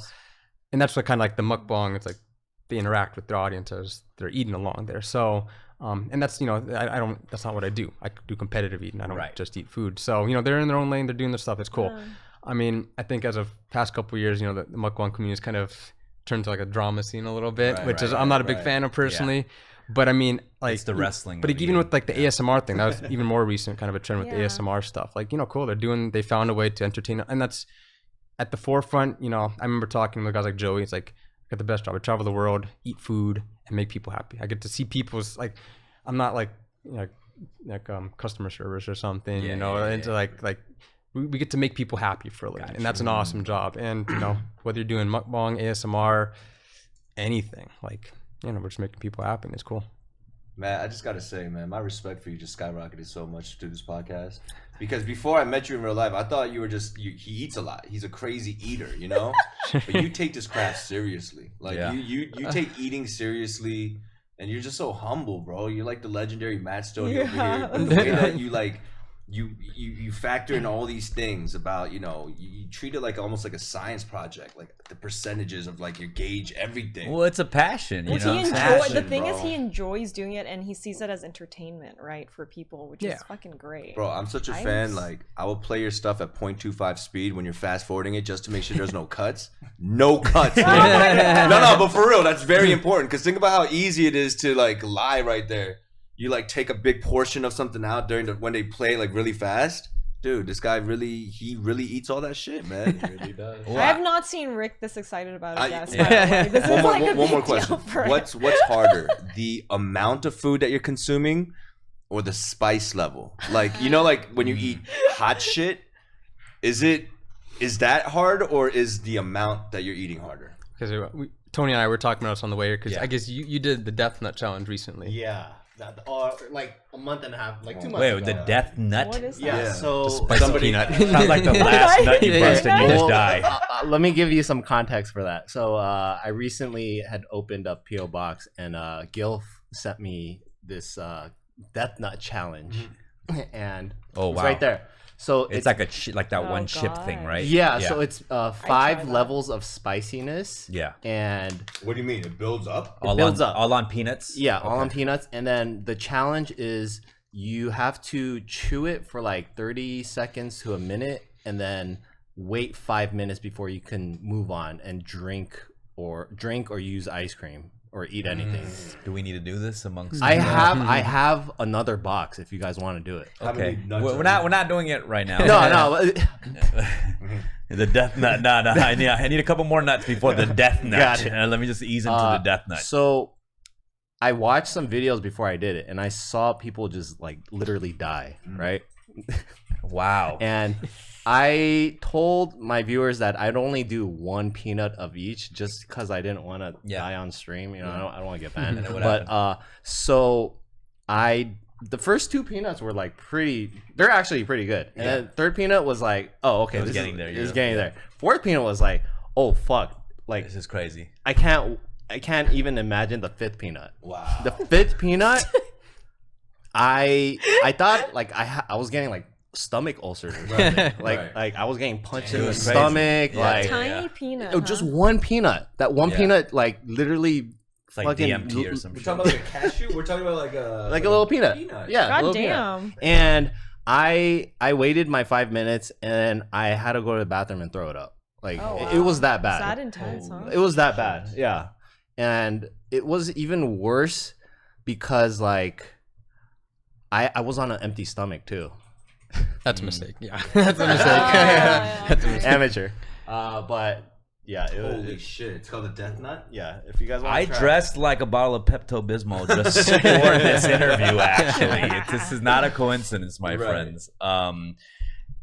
and that's what kind of like the mukbang, it's like they interact with their audience as they're eating along there. So, and that's, you know, that's not what I do. I do competitive eating. I don't just eat food. So, you know, they're in their own lane, they're doing their stuff. It's cool. I mean, I think as of past couple of years, you know, the mukbang community has kind of turned to like a drama scene a little bit, which is I'm not a big fan of personally. Yeah. But I mean, like, it's the wrestling. But even with like the ASMR thing, that was even more recent, kind of a trend with the ASMR stuff. Like, you know, cool. They found a way to entertain, and that's at the forefront. You know, I remember talking to guys like Joey. It's like, I got the best job. I travel the world, eat food, and make people happy. I get to see people's, like, I'm not like, you know, like customer service or something. You know, like we get to make people happy for a living, and that's an awesome job. And, you know, whether you're doing mukbang, ASMR, anything, like, you know, we're just making people happy, and it's cool. Matt, I just gotta say, man, my respect for you just skyrocketed so much through this podcast. Because before I met you in real life, I thought you were just he eats a lot. He's a crazy eater, you know. But you take this craft seriously. Like you take eating seriously, and you're just so humble, bro. You're like the legendary Matt Stonie over here. And the way that you like. You factor in all these things about, you know, you treat it like almost like a science project, like the percentages of like you gauge everything. Well, it's a passion, you know. The thing is, he enjoys doing it, and he sees it as entertainment, right, for people, which is fucking great. Bro, I'm such a fan. Like, I will play your stuff at 0.25 speed when you're fast forwarding it just to make sure there's no cuts. No cuts. No, but for real, that's very important, because think about how easy it is to like lie right there. You like take a big portion of something out during when they play like really fast. Dude, this guy really eats all that shit, man. He really does. I have not seen Rick this excited about it yet. This is like one more question. What's harder, the amount of food that you're consuming or the spice level? Like, you know, like when you eat hot shit, is that hard, or is the amount that you're eating harder? Because Tony and I were talking about this on the way here, because I guess you did the Death Nut Challenge recently. Yeah. or like a month and a half, like 2 months. Wait, ago. the death nut? What is that? Yeah. So Spicy peanut. Sounds like the last nut you bust and you just die. Let me give you some context for that. So I recently had opened up PO Box, and Gil sent me this death nut challenge, and Oh, it's wow. right there. So It's like like that Oh, one chip God. thing, right? yeah, so it's tried 5 that. levels of spiciness. Yeah. And What do you mean? It builds up? All builds on, up. all on peanuts? yeah, all on peanuts. And then the challenge is you have to chew it for like 30 seconds to a minute, and then wait 5 minutes before you can move on and drink or use ice cream or eat anything. Do we need to do this amongst? I have another box if you guys want to do it. How many Okay, nuts we're are not doing it right now. No. The death nut. No. I need a couple more nuts before the death nut. Gotcha. Let me just ease into the death nut. So I watched some videos before I did it, and I saw people just like literally die, right? Wow. And I told my viewers that I'd only do 1 peanut of each, just because I didn't want to die on stream. You know, I don't want to get banned. And then what But so the first 2 peanuts were like they're actually pretty good. And then third peanut was like, oh, okay, It was this getting is, there, It was yeah. getting there. Fourth peanut was like, oh fuck, like This is crazy. I can't even imagine the 5th peanut. Wow. The 5th peanut, I thought like I was getting like stomach ulcers or something. Like I was getting punched in the Crazy. stomach. Like Tiny peanut. it was just huh? 1 peanut. That 1 Yeah. peanut like literally It's like fucking DMT or some We're shit. talking about like a cashew? We're talking about like a little peanut. Yeah, a God little peanut. damn. And I waited my 5 minutes, and I had to go to the bathroom and throw it up. Like Oh, it wow. was that Is bad. that intense, huh? It was that bad. Yeah. And it was even worse because like I was on an empty stomach too. That's a mistake. Yeah, that's a mistake. yeah. That's a mistake. Amateur. But yeah, it was, Holy shit! It's called a death nut. yeah. If you guys want, I dressed like a bottle of Pepto-Bismol just for this interview, actually. This is not a coincidence, my Right. friends.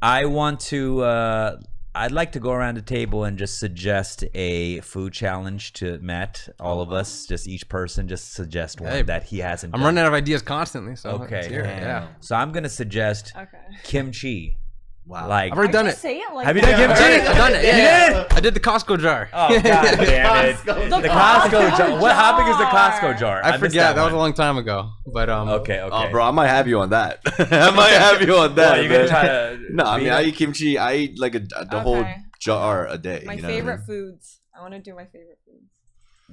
I want to... I'd like to go around the table and just suggest a food challenge to Matt, all of us, just each person, just suggest one Hey, that he hasn't I'm done. running out of ideas constantly. So Okay. let's hear it. Yeah, So I'm going to suggest Okay. kimchi. Wow. Like, I've already done Just it. say it like have you that. done kimchi? I've done it. You Yeah, did? I did the Costco jar. Oh, God damn it. The The Costco jar. What? How big is the jar. Costco jar? I missed forget. That was a one. long time ago. But Okay, okay. Oh, bro, I might have you on that. I might have you on that. Well, you're going to man. try to... No, I beat mean, I it? eat kimchi. I eat like the whole Okay. jar a day. My you know what I favorite mean? foods. I want to do my favorite foods.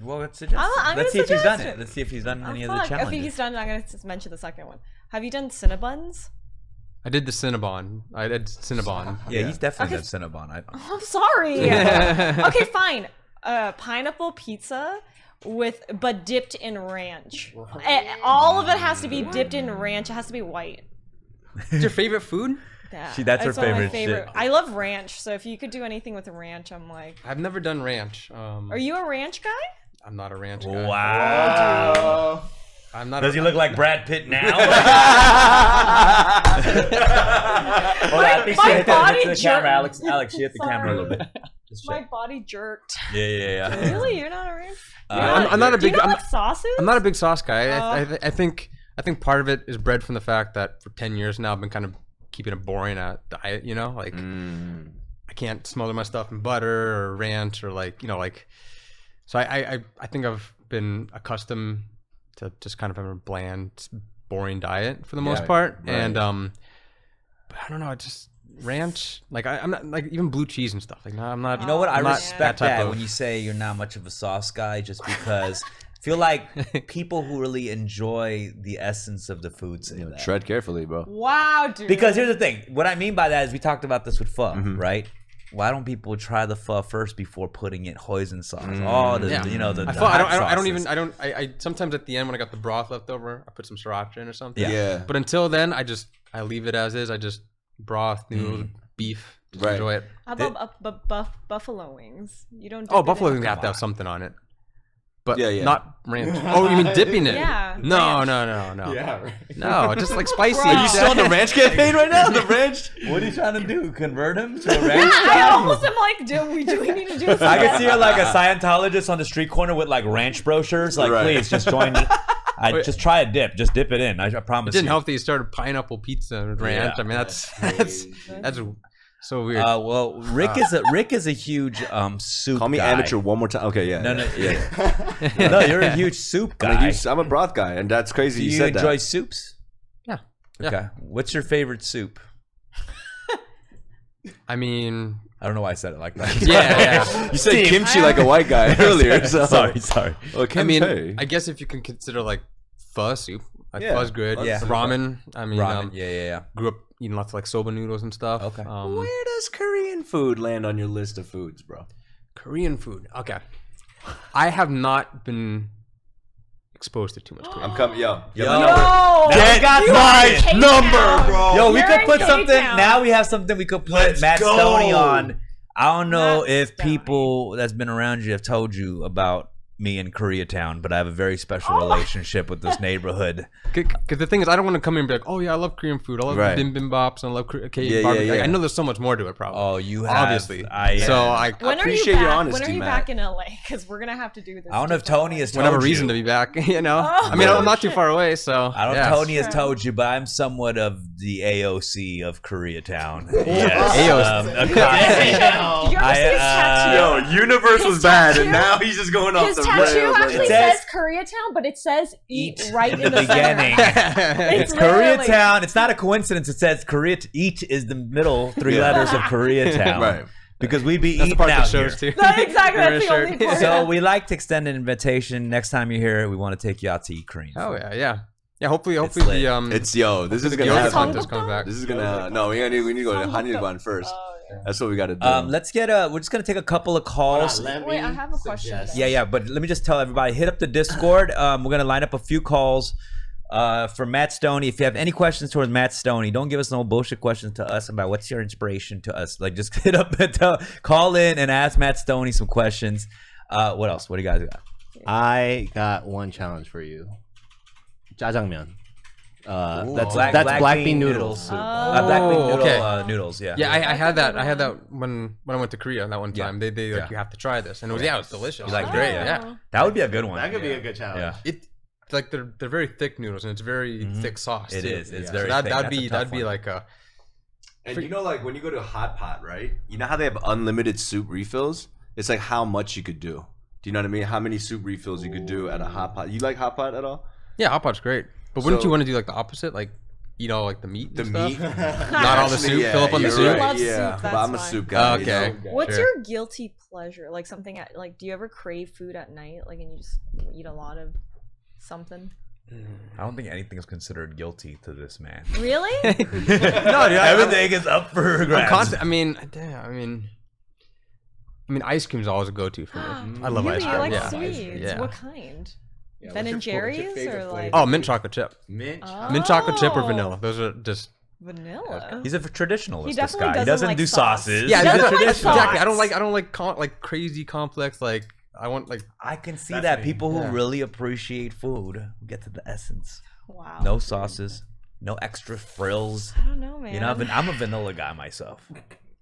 Well, let's suggest. I'm Let's see gonna if he's done suggest it. it. Let's see if he's done Oh, any of the fuck. If challenges. he's done, I'm gonna mention the second one. Have you done Cinnabons? I did the Cinnabon. I did Cinnabon. Yeah, he's definitely Okay. done Cinnabon. I'm sorry. Okay, fine. Pineapple pizza but dipped in ranch. All of it has to be dipped in ranch. It has to be white. What's your favorite food? Yeah, That's her one of my favorite shit. I love ranch, so if you could do anything with ranch, I'm like. I've never done ranch. Are you a ranch guy? I'm not a ranch guy. Wow. I'm not. Does he look like Brad Pitt now? My body the camera, Alex. Alex, you hit the camera a little bit. Just My check. body jerked. Yeah. Really? You're not a ranch? I'm not a Do you big. not like sauces? I'm not a big sauce guy. Oh. I think part of it is bred from the fact that for 10 years now I've been kind of keeping it boring at diet. You know, like I can't smother my stuff in butter or ranch or like like. So I think I've been accustomed to just kind of having a bland, boring diet for the most part, right. and but I don't know. I just ranch like I'm not like even blue cheese and stuff. Like no, I'm not. You know what? I I'm not respect type that of- when you say you're not much of a sauce guy, just because I feel like people who really enjoy the essence of the food say that. Tread carefully, bro. Wow, dude. Because here's the thing. What I mean by that is we talked about this with pho, Mm-hmm. right? Why don't people try the pho first before putting it hoisin sauce? Oh, the, Yeah. the I hot don't even sauces. I sometimes at the end when I got the broth left over I put some sriracha in or something. Yeah. But until then I leave it as is. I just broth, noodles, beef. Just Right. enjoy it. How about buffalo wings? You don't. Oh, dip it buffalo in- wings have to have something on it. But Yeah. not ranch. Oh, you mean dipping it? Yeah, No, ranch. no. Yeah, right. No, just like spicy. Bro. Are you Still on the ranch campaign right now? The ranch? What are you trying to do? Convert him to a ranch? I almost am like, do we need to do this? I can again? see her like a Scientologist on the street corner with like ranch brochures. Like, Right. please just join. I just try a dip. Just dip it in. I It promise. didn't you. help that you started pineapple pizza and ranch. Yeah. I mean, that's so weird. Well, Rick is a huge soup. Call me guy. amateur one more time. Okay, yeah. No, yeah. No, you're a huge soup guy. I'm a broth guy, and that's crazy. Do you you said enjoy that. soups? Yeah. Okay. What's your favorite soup? I mean, I don't know why I said it like that. yeah. You said kimchi like a white guy earlier. So. Sorry. Well, I mean, kimchi. I guess if you can consider like pho soup, like Yeah, pho's good. yeah. Ramen. I mean, Ramen. Yeah. grew up eating lots of like soba noodles and stuff. Okay. Where does Korean food land on your list of foods, bro? Korean food. Okay. I have not been exposed to too much Korean. I'm coming, yo. Yo, Now we got you are my in K-Town. number, bro. Yo, we You're could in put something. K-Town. Now we have something we could put Let's Matt go. Stonie on. I don't know Matt if Stonie. people that's been around you have told you about me in KoREATown, but I have a very special relationship with this neighborhood. Because the thing is, I don't want to come in and be like, oh yeah, I love Korean food. I love Right. bimbimbap and I love Korean Yeah, barbecue. yeah. I know there's so much more to it, probably. Oh, you have Obviously. So I When are appreciate you your back? honesty, when are you Matt. back in LA? Because we're gonna have to do this. I don't know if Tony has told whenever you. reason to be back, you know. Oh, I mean, I'm not too shit. far away, so I don't know yeah. if Tony has True. told you, but I'm somewhat of the AOC of KoREATown. AOC. Yes. Did you ever see his tattoo? universe His tattoo- he's just going His tattoo actually It says says- KoREATown, but it says eat Eat right in the beginning. center. It's literally- KoREATown. It's not a coincidence. It says Korea. Eat is the middle three Yeah. letters of KoREATown. Right. Because we be That's the eating part that out shows here. too. No, exactly. That's the Sure. only part. So we like to extend an invitation. Next time you're here, we want to take you out to eat Korean. Oh food. yeah. Hopefully lit. the This is the gonna yoga happen. contest comes back. This is gonna no. We need to go to Hanilban first. That's what we got to do. Let's get we're just gonna take a couple of calls. Wait, I have a question. Yeah, but let me just tell everybody, hit up the Discord. We're gonna line up a few calls for Matt Stonie. If you have any questions towards Matt Stonie, don't give us no bullshit questions to us about what's your inspiration to us. Like, just hit up and call in and ask Matt Stonie some questions. What else? What do you guys got? I got one challenge for you. Jjajangmyeon. That's Black black bean bean noodles. noodles soup. Black bean noodle okay. noodles. Yeah. Yeah, I had that. I had that when I went to Korea that one Yeah. time. They like, Yeah. you have to try this, and it was delicious. You like it it? great. Yeah. Yeah. That would be a good one. That could be a good challenge. Yeah. It like they're very thick noodles, and it's very thick sauce. It too. is. It's So very that'd thick. be That's a tough that'd be one. like a And you know, like when you go to a hot pot, right? You know how they have unlimited soup refills? It's like how much you could do. Do you know what I mean? How many soup refills you could do at a hot pot? You like hot pot at all? yeah. Hot pot's great, but wouldn't So- you want to do like the opposite, like eat all like the meat? And The stuff? meat, Not all the soup. Fill up on the you're soup. right, Love yeah, soup, but that's I'm a why. soup guy. Okay. You know? What's Sure. your guilty pleasure? Like something like, do you ever crave food at night? Like, and you just eat a lot of something? I don't think anything is considered guilty to this man. Really? No, dude. Everything is up for I'm grabs. constant. I mean, ice cream is always a go-to for me. I love really? ice You cream. like yeah. sweets? Yeah. What kind? Yeah, Ben and what's your Jerry's favorite or like flavor? Oh, mint chocolate chip. Mint. Mint chocolate chip or Oh. vanilla. Those are just Vanilla. He's a traditionalist. He this definitely guy. He doesn't doesn't like do sauce. sauces. yeah. He doesn't that's like exactly. sauce. I don't like crazy complex. Like I want like I can see That's that me. people who Yeah. really appreciate food get to the essence. Wow. No sauces, no extra frills. I don't know, man. You know, I'm a vanilla guy myself.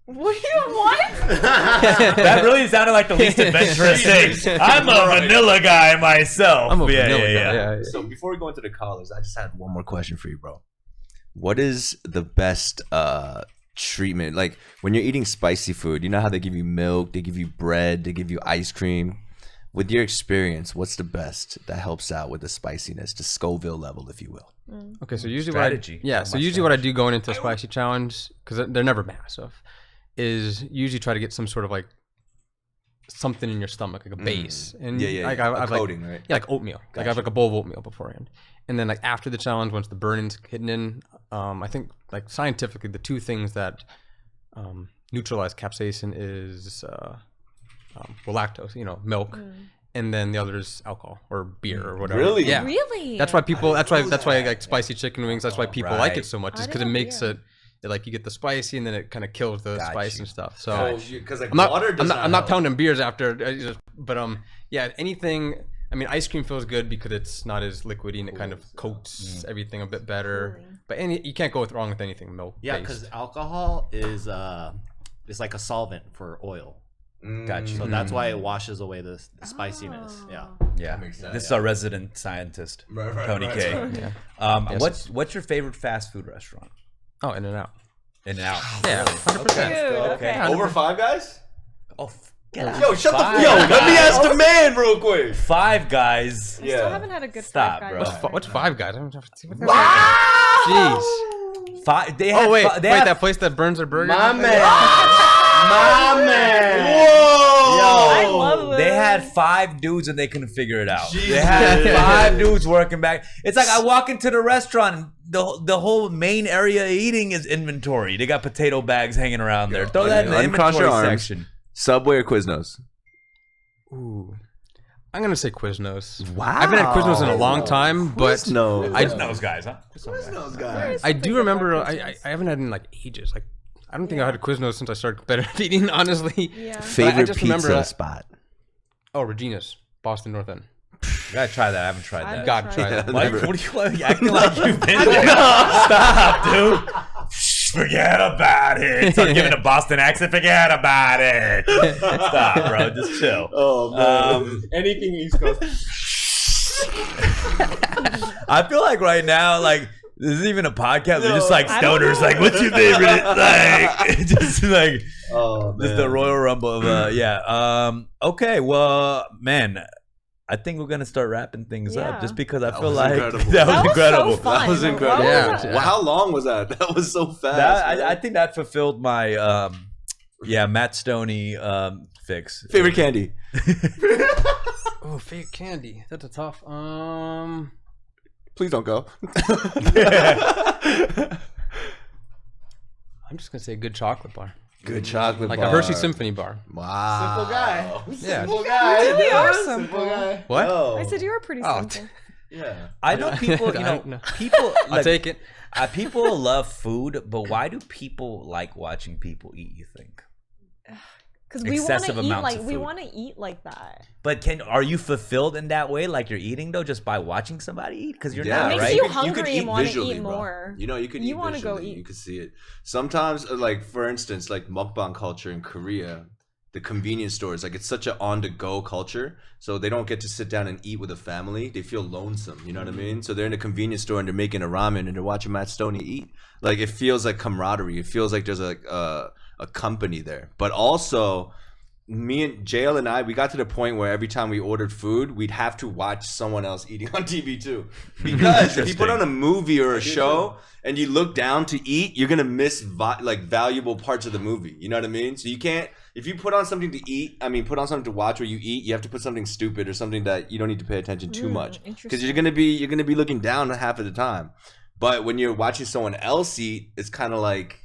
What? What? That really sounded like the least adventurous thing. I'm a vanilla guy myself. I'm a yeah, vanilla yeah, guy. yeah. Yeah. So before we go into the callers, I just had one more question for you, bro. What is the best treatment? Like when you're eating spicy food, you know how they give you milk, they give you bread, they give you ice cream. With your experience, what's the best that helps out with the spiciness, the Scoville level, if you will? Okay, so usually Strategy. So usually what I do going into a spicy challenge, because they're never massive, is usually try to get some sort of like something in your stomach, like a base. And like I've coating, like, right? Yeah, like oatmeal. Like I have like a bowl of oatmeal beforehand. And then like after the challenge, once the burning's hitting in, I think like scientifically the two things that neutralize capsaicin is lactose, milk, and then the other is alcohol or beer or whatever. Really? Yeah. Really? That's why people. That's why like spicy chicken wings. That's why people like it so much. Is because it didn't- makes yeah. it like you get the spicy and then it kind of kills the Got spice you. and stuff. So Because like I'm not. water does I'm not help. pounding beers after. But yeah. Anything. I mean, ice cream feels good because it's not as liquidy and it kind of coats everything a bit better. Cooling. But you can't go wrong with anything milk. Yeah, because alcohol is like a solvent for oil. Got you. So that's why it washes away the spiciness. Yeah. Yeah, makes sense. this is our resident scientist, Tony K. Yeah. What's your favorite fast food restaurant? Oh, In and Out. In and Out. Yeah, 100%. Okay. Over Five Guys? Oh, get out. Yo, shut Five the. Yo, let me Guys. ask the man real quick. Five Guys. I still haven't had a good Stop, Five bro. Guys. What's Five Guys? I don't know. Wow! Jeez. Five. They had Oh wait, they wait, had- that place that burns their burgers. My man. My man. Whoa! I love this. They had 5 dudes and they couldn't figure it out. They had 5 dudes working back. It's like I walk into the restaurant and the whole main area of eating is inventory. They got potato bags hanging around there. Throw that in the Uncross your inventory arms. section. Subway or Quiznos? Ooh. I'm gonna say Quiznos. Wow. I haven't had Quiznos in a long time, but Quiznos. I Those guys, huh? Quiznos, guys. I do remember. I haven't had it in like ages. Like I don't think I had a Quiznos since I started competitive eating. Honestly. Yeah. Favorite just pizza remember, spot? Oh, Regina's, Boston North End. You gotta try that. I haven't tried that. Gotta try that. Why, what are you acting like you've been there? Stop, dude. Forget about it. Start giving a Boston accent. Forget about it. Stop, bro. Just chill. Oh man. Anything East Coast. I feel like right now, like this isn't even a podcast. We're just like I don't stoners. know. Like, what's your favorite? Like, just like Oh just the Royal Rumble of yeah. Okay. Well, man. I think we're gonna start wrapping things up Yeah. just because I That feel was like incredible. that was That was incredible. so fun. That was incredible. Yeah. Well, how long was that? That was so fast. That, man. I think that fulfilled my Matt Stonie fix. Favorite candy? Oh, favorite candy. That's a tough. Please don't go. I'm just gonna say good chocolate bar, Good chocolate like bar. a Hershey Symphony bar. Wow. Simple guy. Yeah. Simple guy. You really are dude. simple. guy. What? Oh. I said you were pretty Oh, simple. Yeah. I know people, you I know, don't know. people I'll like, take it. people love food, but why do people like watching people eat, you think? Because we want to Excessive eat amounts like of we food. want to eat like that. But are you fulfilled in that way, like you're eating though, just by watching somebody eat? Because you're Yeah, not, It makes right? you could hungry and wanna visually, eat bro. more. You know, you can You eat wanna go visually. eat. You can see it. Sometimes, like for instance, like mukbang culture in Korea, the convenience stores, like it's such an on-the-go culture, so they don't get to sit down and eat with a family. They feel lonesome. You know what I mean? So they're in a convenience store and they're making a ramen and they're watching Matt Stonie eat. Like it feels like camaraderie. It feels like there's a company there. But also, me and JL and I, we got to the point where every time we ordered food, we'd have to watch someone else eating on TV too. Because if you put on a movie or a show and you look down to eat, you're gonna miss like valuable parts of the movie. You know what I mean? So you can't. If you put on something to eat, put on something to watch where you eat, you have to put something stupid or something that you don't need to pay attention too much, because interesting. you're gonna be looking down half of the time. But when you're watching someone else eat, it's kind of like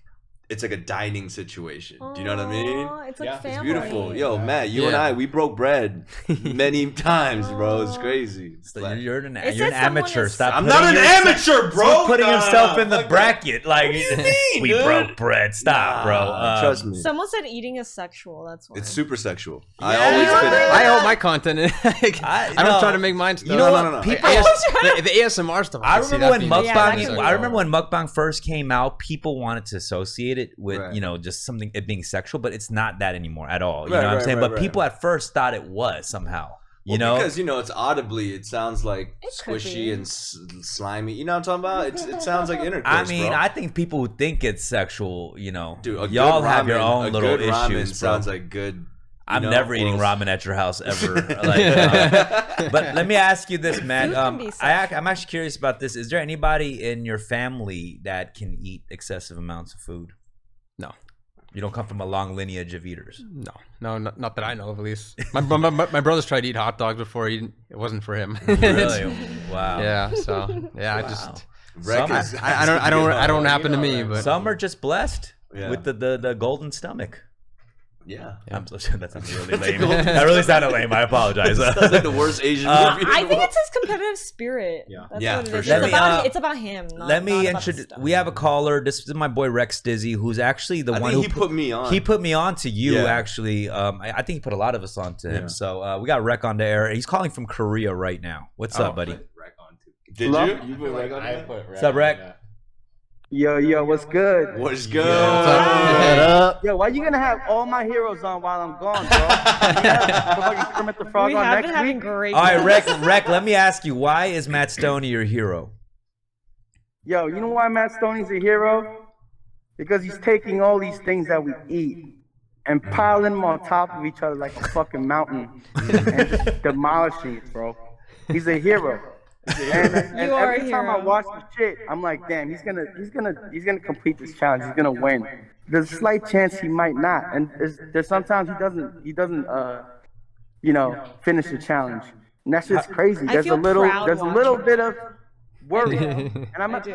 it's like a dining situation. Do you know what I mean? Aw, it's like Yeah, it's family. It's beautiful. Yo, Matt, you and Yeah. I, we broke bread many times, bro. It's crazy. So you're an It you're an said someone amateur. is- Stop. I'm putting not an yourself- amateur, bro. Stop putting Nah, himself in the fuck that. bracket. Like mean, we dude? broke bread. Stop, bro. Trust me. Someone said eating is sexual. That's why. It's super sexual. Yeah. I always You been. I hope my content. I don't no. try to make mine. You know what? no. People. The ASMR stuff. I can see remember that when being- Yeah, mukbang. that's I remember when mukbang first came out. People wanted to associate it with Right. just something it being sexual, but it's not that anymore at all. You Right, know what I'm right, saying? right, But right. people at first thought it was somehow. Because it's audibly, it sounds like It could squishy be. and slimy. You know what I'm talking about? It sounds like intercourse. I mean, bro. I think people who think it's sexual, Dude, a y'all good have your ramen- own a little good ramen issues, bro. sounds like good. I'm know, never eating oils. ramen at your house ever. But let me ask you this, man. Food can be I'm actually curious about this. Is there anybody in your family that can eat excessive amounts of food? No. You don't come from a long lineage of eaters. No, not that I know of, at least. My brothers tried to eat hot dogs before. It wasn't for him. Really? Wow. Yeah. So yeah, I just Wreck Some- is- I don't happen to me, but Some are just blessed Yeah. with the golden stomach. Yeah. I'm so sure that sounded really lame. That really sounded lame. I apologize. Sounds like the worst Asian movie. I think it's his competitive spirit. Yeah. That's Yeah, what it for is. sure. It's about him. Not, Let me not about the introduce. stuff. We have a caller. This is my boy Rekstizzy, who's actually the I one think who he put me on. He put me on to you, Yeah. actually. I think he put a lot of us on to him. Yeah. So we got Rek on the air. He's calling from Korea right now. What's up, buddy? Did Hello? you? You put Wreck on I that? put What's up, Rek? Yo, what's good? What's good? What up? Yo, why you gonna have all my heroes on while I'm gone, bro? Yeah, Kermit the Frog We on have next been having week. great. All right, Rek, let me ask you, why is Matt Stonie your hero? Yo, you know why Matt Stonie's a hero? Because he's taking all these things that we eat and piling them on top of each other like a fucking mountain and just demolishing it, bro. He's a hero. And You are a every time I hero. watch the shit, I'm like, damn, he's gonna complete this challenge. He's gonna win. There's a slight chance he might not, and there's sometimes he doesn't finish the challenge, and that's just crazy. I There's feel a little proud bit of worry, and I do.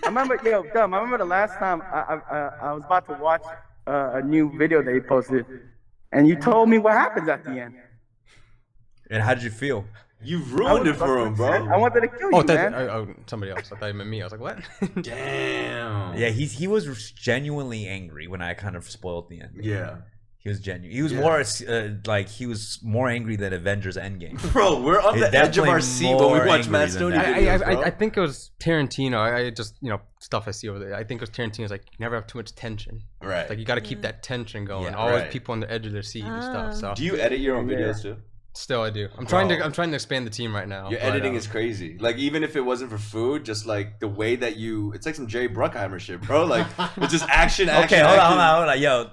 I remember, Dumb. I remember the last time I was about to watch a new video that he posted, and you told me what happens at the end. And how did you feel? You ruined it for him, bro. I wanted to kill you, man. Somebody else. I thought you meant me. I was like, what? Damn. Yeah, he was genuinely angry when I kind of spoiled the end. Yeah. He was genuine. He was more he was more angry than Avengers Endgame. Bro, we're on He's the edge of our definitely seat when we more watch angry Matt than Stonie that. videos, bro. I think it was Tarantino. I just, stuff I see over there. I think it was Tarantino's like, you never have too much tension. Right. Like, you got to keep that tension going. Yeah, Always right. people on the edge of their seat and stuff. So Do you edit your own videos too? still, I do. I'm trying to expand the team right now. Your but, editing is crazy. Like, even if it wasn't for food, just like the way that it's like some Jerry Bruckheimer shit, bro. Like, it's just action. Okay, hold on. Yo,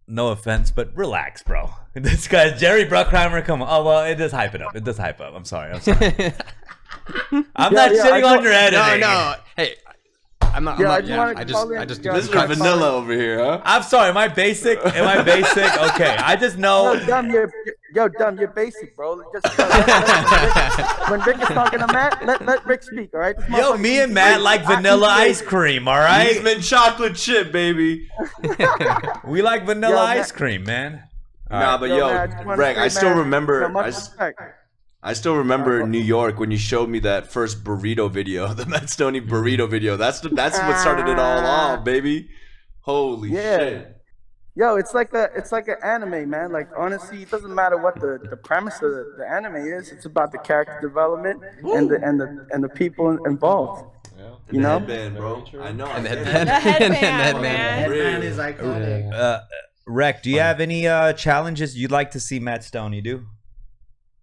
no offense, but relax, bro. This guy, Jerry Bruckheimer, come on. Oh, well, it does hype it up. It does hype up. I'm sorry. I'm not shitting on your editing. No. Hey, I'm not. Yeah, I just do This this. is Mr. Vanilla over here, huh? I'm sorry. Am I basic? Okay. I just know. Dumb, you're basic, bro. Just when Rick is talking to Matt, let Rick speak, all right? This Yo, motherfucker me eats and Matt great. like I vanilla eat ice great. cream, all right? Eastman chocolate chip, baby. We like vanilla Yo, ice Matt- cream, man. Nah, but Yo, yo, Matt, I just wanna Reg, say, I still man, remember. much respect. I still remember New York when you showed me that first burrito video, the Matt Stonie burrito video. That's what started it all off, baby. Holy shit. Yo, it's like an anime, man. Like, honestly, it doesn't matter what the premise of the anime is. It's about the character development and the people involved. You know? Headband, bro. I know. And the I get it. headband. The headband, Headband. man. Headband is iconic. Rek, do you have any challenges you'd like to see Matt Stonie do?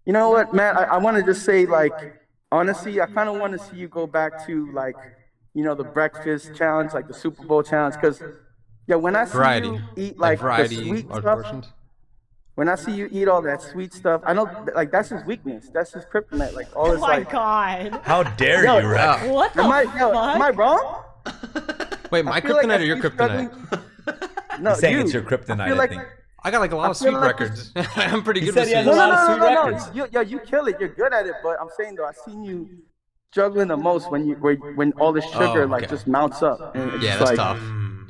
You know what, Matt? I want to just say, like, honestly, I kind of want to see you go back to, like, the breakfast challenge, like the Super Bowl challenge, because, when I see Variety. you eat, like, the variety, sweet large stuff, portions. when I see you eat all that sweet stuff, I know, like, that's his weakness. That's his kryptonite. Like, all Oh this, my like, god. How dare Yo, you, Rek? What the am I fuck? wrong? Wait, my I feel like kryptonite or I your keep kryptonite? struggling- No, saying you. it's your kryptonite, feel I like- think. I got like a lot of I feel sweet like records. I'm pretty He good said with he has sweets. a lot of sweet records. You kill it. You're good at it, but I'm saying though, I've seen you struggling the most when all the sugar okay. just mounts up. And it's Yeah, just that's like, tough. You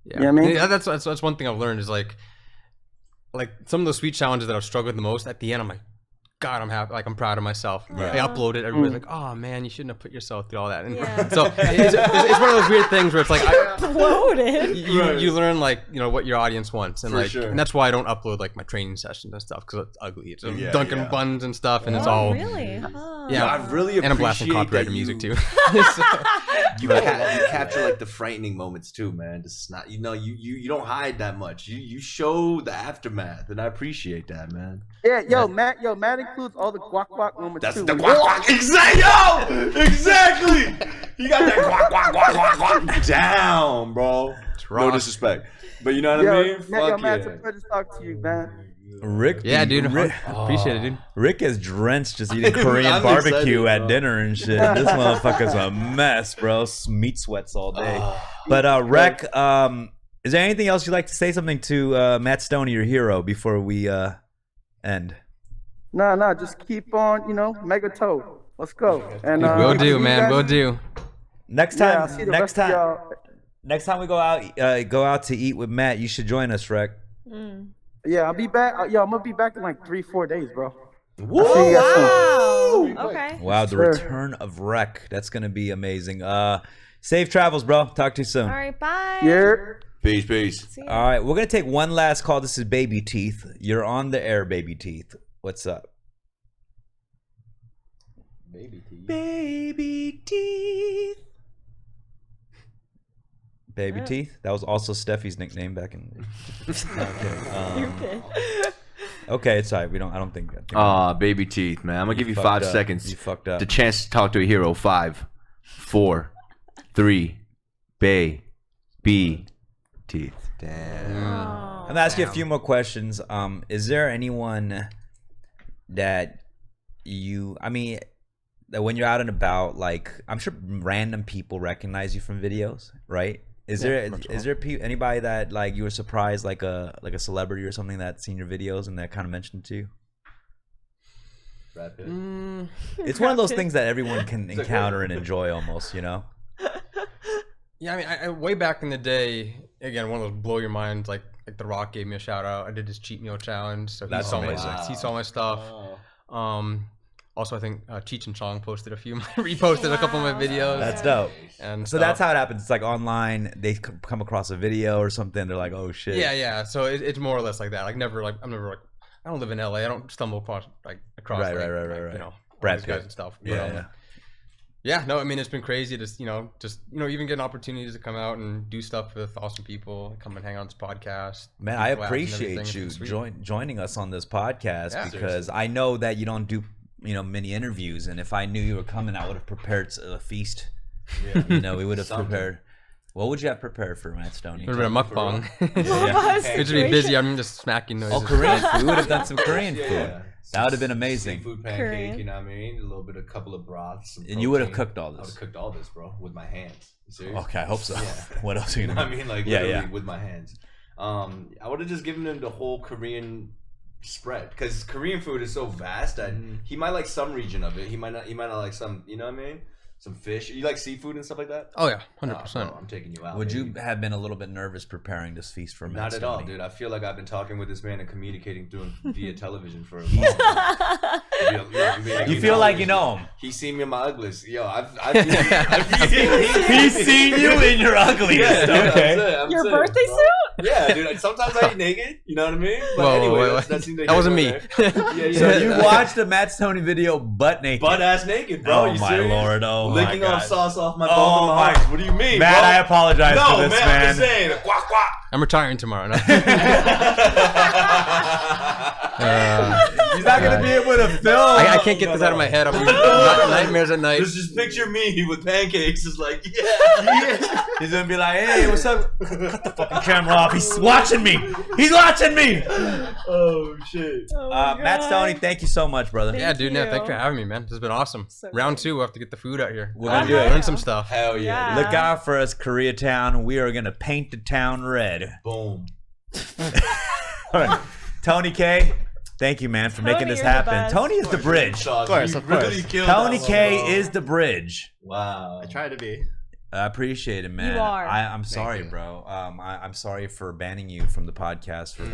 Yeah, know what I mean? Yeah, that's one thing I've learned is like some of the sweet challenges that I've struggled the most. At the end, I'm like, God, I'm happy. Like I'm proud of myself. I upload it. Everybody's like, oh man, you shouldn't have put yourself through all that. And Yeah. so it's one of those weird things where it's like Bloated. you learn like what your audience wants, and For like sure. and that's why I don't upload like my training sessions and stuff because it's ugly. It's Yeah, Dunkin' yeah. buns and stuff, and it's Oh, all really? Huh. yeah. I really and I'm blasting appreciate copyrighted that music you- too. So- You capture like the frightening moments too, man. Just not, you don't hide that much. You show the aftermath, and I appreciate that, man. yeah, Matt includes all the guac moments That's too. the guac guac. Exactly. You got that guac guac down, bro. raw. No disrespect, but you know what I mean. Fuck Matt, it's a yeah. pleasure to talk to you, man. Rick, yeah, dude. Rick, Appreciate it, dude. Rick is drenched just eating Korean I'm barbecue excited, at bro. dinner and shit. This motherfucker's a mess, bro. Meat sweats all day. But Rek, is there anything else you'd like to say something to Matt Stonie, your hero, before we end? No, just keep on, Mega Toad. Let's go. And Will see do, you man. guys- Will do. Next Yeah, I'll time, see the rest of y'all. next time we go out to eat with Matt, you should join us, Rek. Yeah, I'll be back. I'm gonna be back in like 3-4 days, bro. Woo! See you guys soon. Wow. Okay. Wow, the Sure. return of Rek. That's gonna be amazing. Safe travels, bro. Talk to you soon. All right. Bye. Yeah. Peace. See ya. All right, we're gonna take one last call. This is Baby Teeth. You're on the air, Baby Teeth. What's up? Baby teeth. Baby Teeth. Baby teeth. That was also Steffie's nickname back in. Stupid. Okay, it's alright. I don't think that. Baby teeth, man. I'm gonna give you fucked 5 up. seconds. You fucked up. The chance to talk to a hero. 5, 4, 3, baby teeth. Damn. I'm gonna ask you a few more questions. Is there anyone that that when you're out and about, like, I'm sure random people recognize you from videos, right? Is there anybody that like you were surprised, like a celebrity or something that's seen your videos and that kind of mentioned to you? Brad Pitt. It's one of those things that everyone can encounter and enjoy, almost, you know. Yeah, I mean, I way back in the day, again, one of those blow your mind, like The Rock gave me a shout out. I did his cheat meal challenge, so That's amazing. He saw my stuff. Also, I think Cheech and Chong posted reposted a couple of my videos. That's dope. And So that's how it happens. It's like online, they come across a video or something. They're like, oh shit. Yeah. So it's more or less like that. Like I'm never like, I don't live in LA. I don't stumble across Right. you know, Brad these guys Pitt. and stuff. Yeah. No, I mean, it's been crazy to even getting opportunities to come out and do stuff with awesome people, come and hang on this podcast. Man, I appreciate you joining us on this podcast because I know that you don't do many interviews, and if I knew you were coming, I would have prepared a feast. Yeah. We would have prepared. What would you have prepared for Matt Stonie? It would have been a mukbang. It It should be busy. I'm just smacking noises. Oh, Korean food. We would have done some Korean food. Yeah. That would have been amazing. Seafood pancake, you know what I mean? A little bit, a couple of broths. And you would have cooked all I would this. have cooked all this, bro, with my hands. You serious? Okay, I hope so. Yeah. What else are you gonna I do? mean, like, literally with my hands. I would have just given him the whole Korean spread, because Korean food is so vast that he might like some region of it. He might not like some. You know what I mean? Some fish. You like seafood and stuff like that? Oh yeah, 100%. Bro, I'm taking you out. Would baby. you have been a little bit nervous preparing this feast for Matt Not at all, Stonie? dude. I feel like I've been talking with this man and communicating through him via television for a long time. You feel like you know him. He's seen me in my ugliest. Yo, I've He's seen you in your ugliest. Yeah, Okay. I'm Your saying, birthday bro. suit? Yeah, dude. Sometimes I eat naked. You know what I mean? But Whoa, anyway, wait. that's neither That wasn't here me. nor there. Yeah. So you watched a Matt Stonie video butt naked. butt ass naked, bro. Oh You my serious? lord! Oh my Licking off god! sauce off my Oh ball my- and my What do you mean, Matt, bro? I apologize No, for this, man. I'm just saying. Quack quack. I'm retiring tomorrow. No. He's not gonna be able to film. I can't get this out of my head. I'm nightmares at night. Just picture me with pancakes. It's like, yeah. He's gonna be like, "Hey, what's up? Cut the fucking camera off. He's watching me. He's watching me." Oh shit. Oh my Matt God. Stonie, thank you so much, brother. Yeah, dude. No, you. thanks for having me, man. This has been awesome. So Round great. 2, we'll have to get the food out here. We're gonna do it. Learn some stuff. Hell yeah. Yeah. Look out for us, KorEATown. We are gonna paint the town red. Boom. All right, Tony K. Thank you, man, for making Tony, this you're the happen. best. Tony is the bridge. Of course. Really killed Tony that one, K bro. is the bridge. Wow. I try to be. I appreciate it, man. You are. I'm sorry, you. bro. I'm sorry for banning you from the podcast. For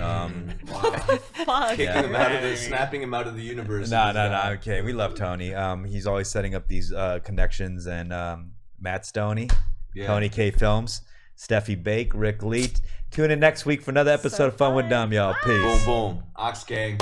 Fuck. Kicking Yeah. him out of the, snapping him out of the universe. no. Okay, we love Tony. He's always setting up these connections, and Matt Stonie, Yeah. Tony K Films, Steffie Bake, Rick Leet. Tune in next week for another episode of Fun with Dumb, y'all. Peace. Boom, boom. Ox gang.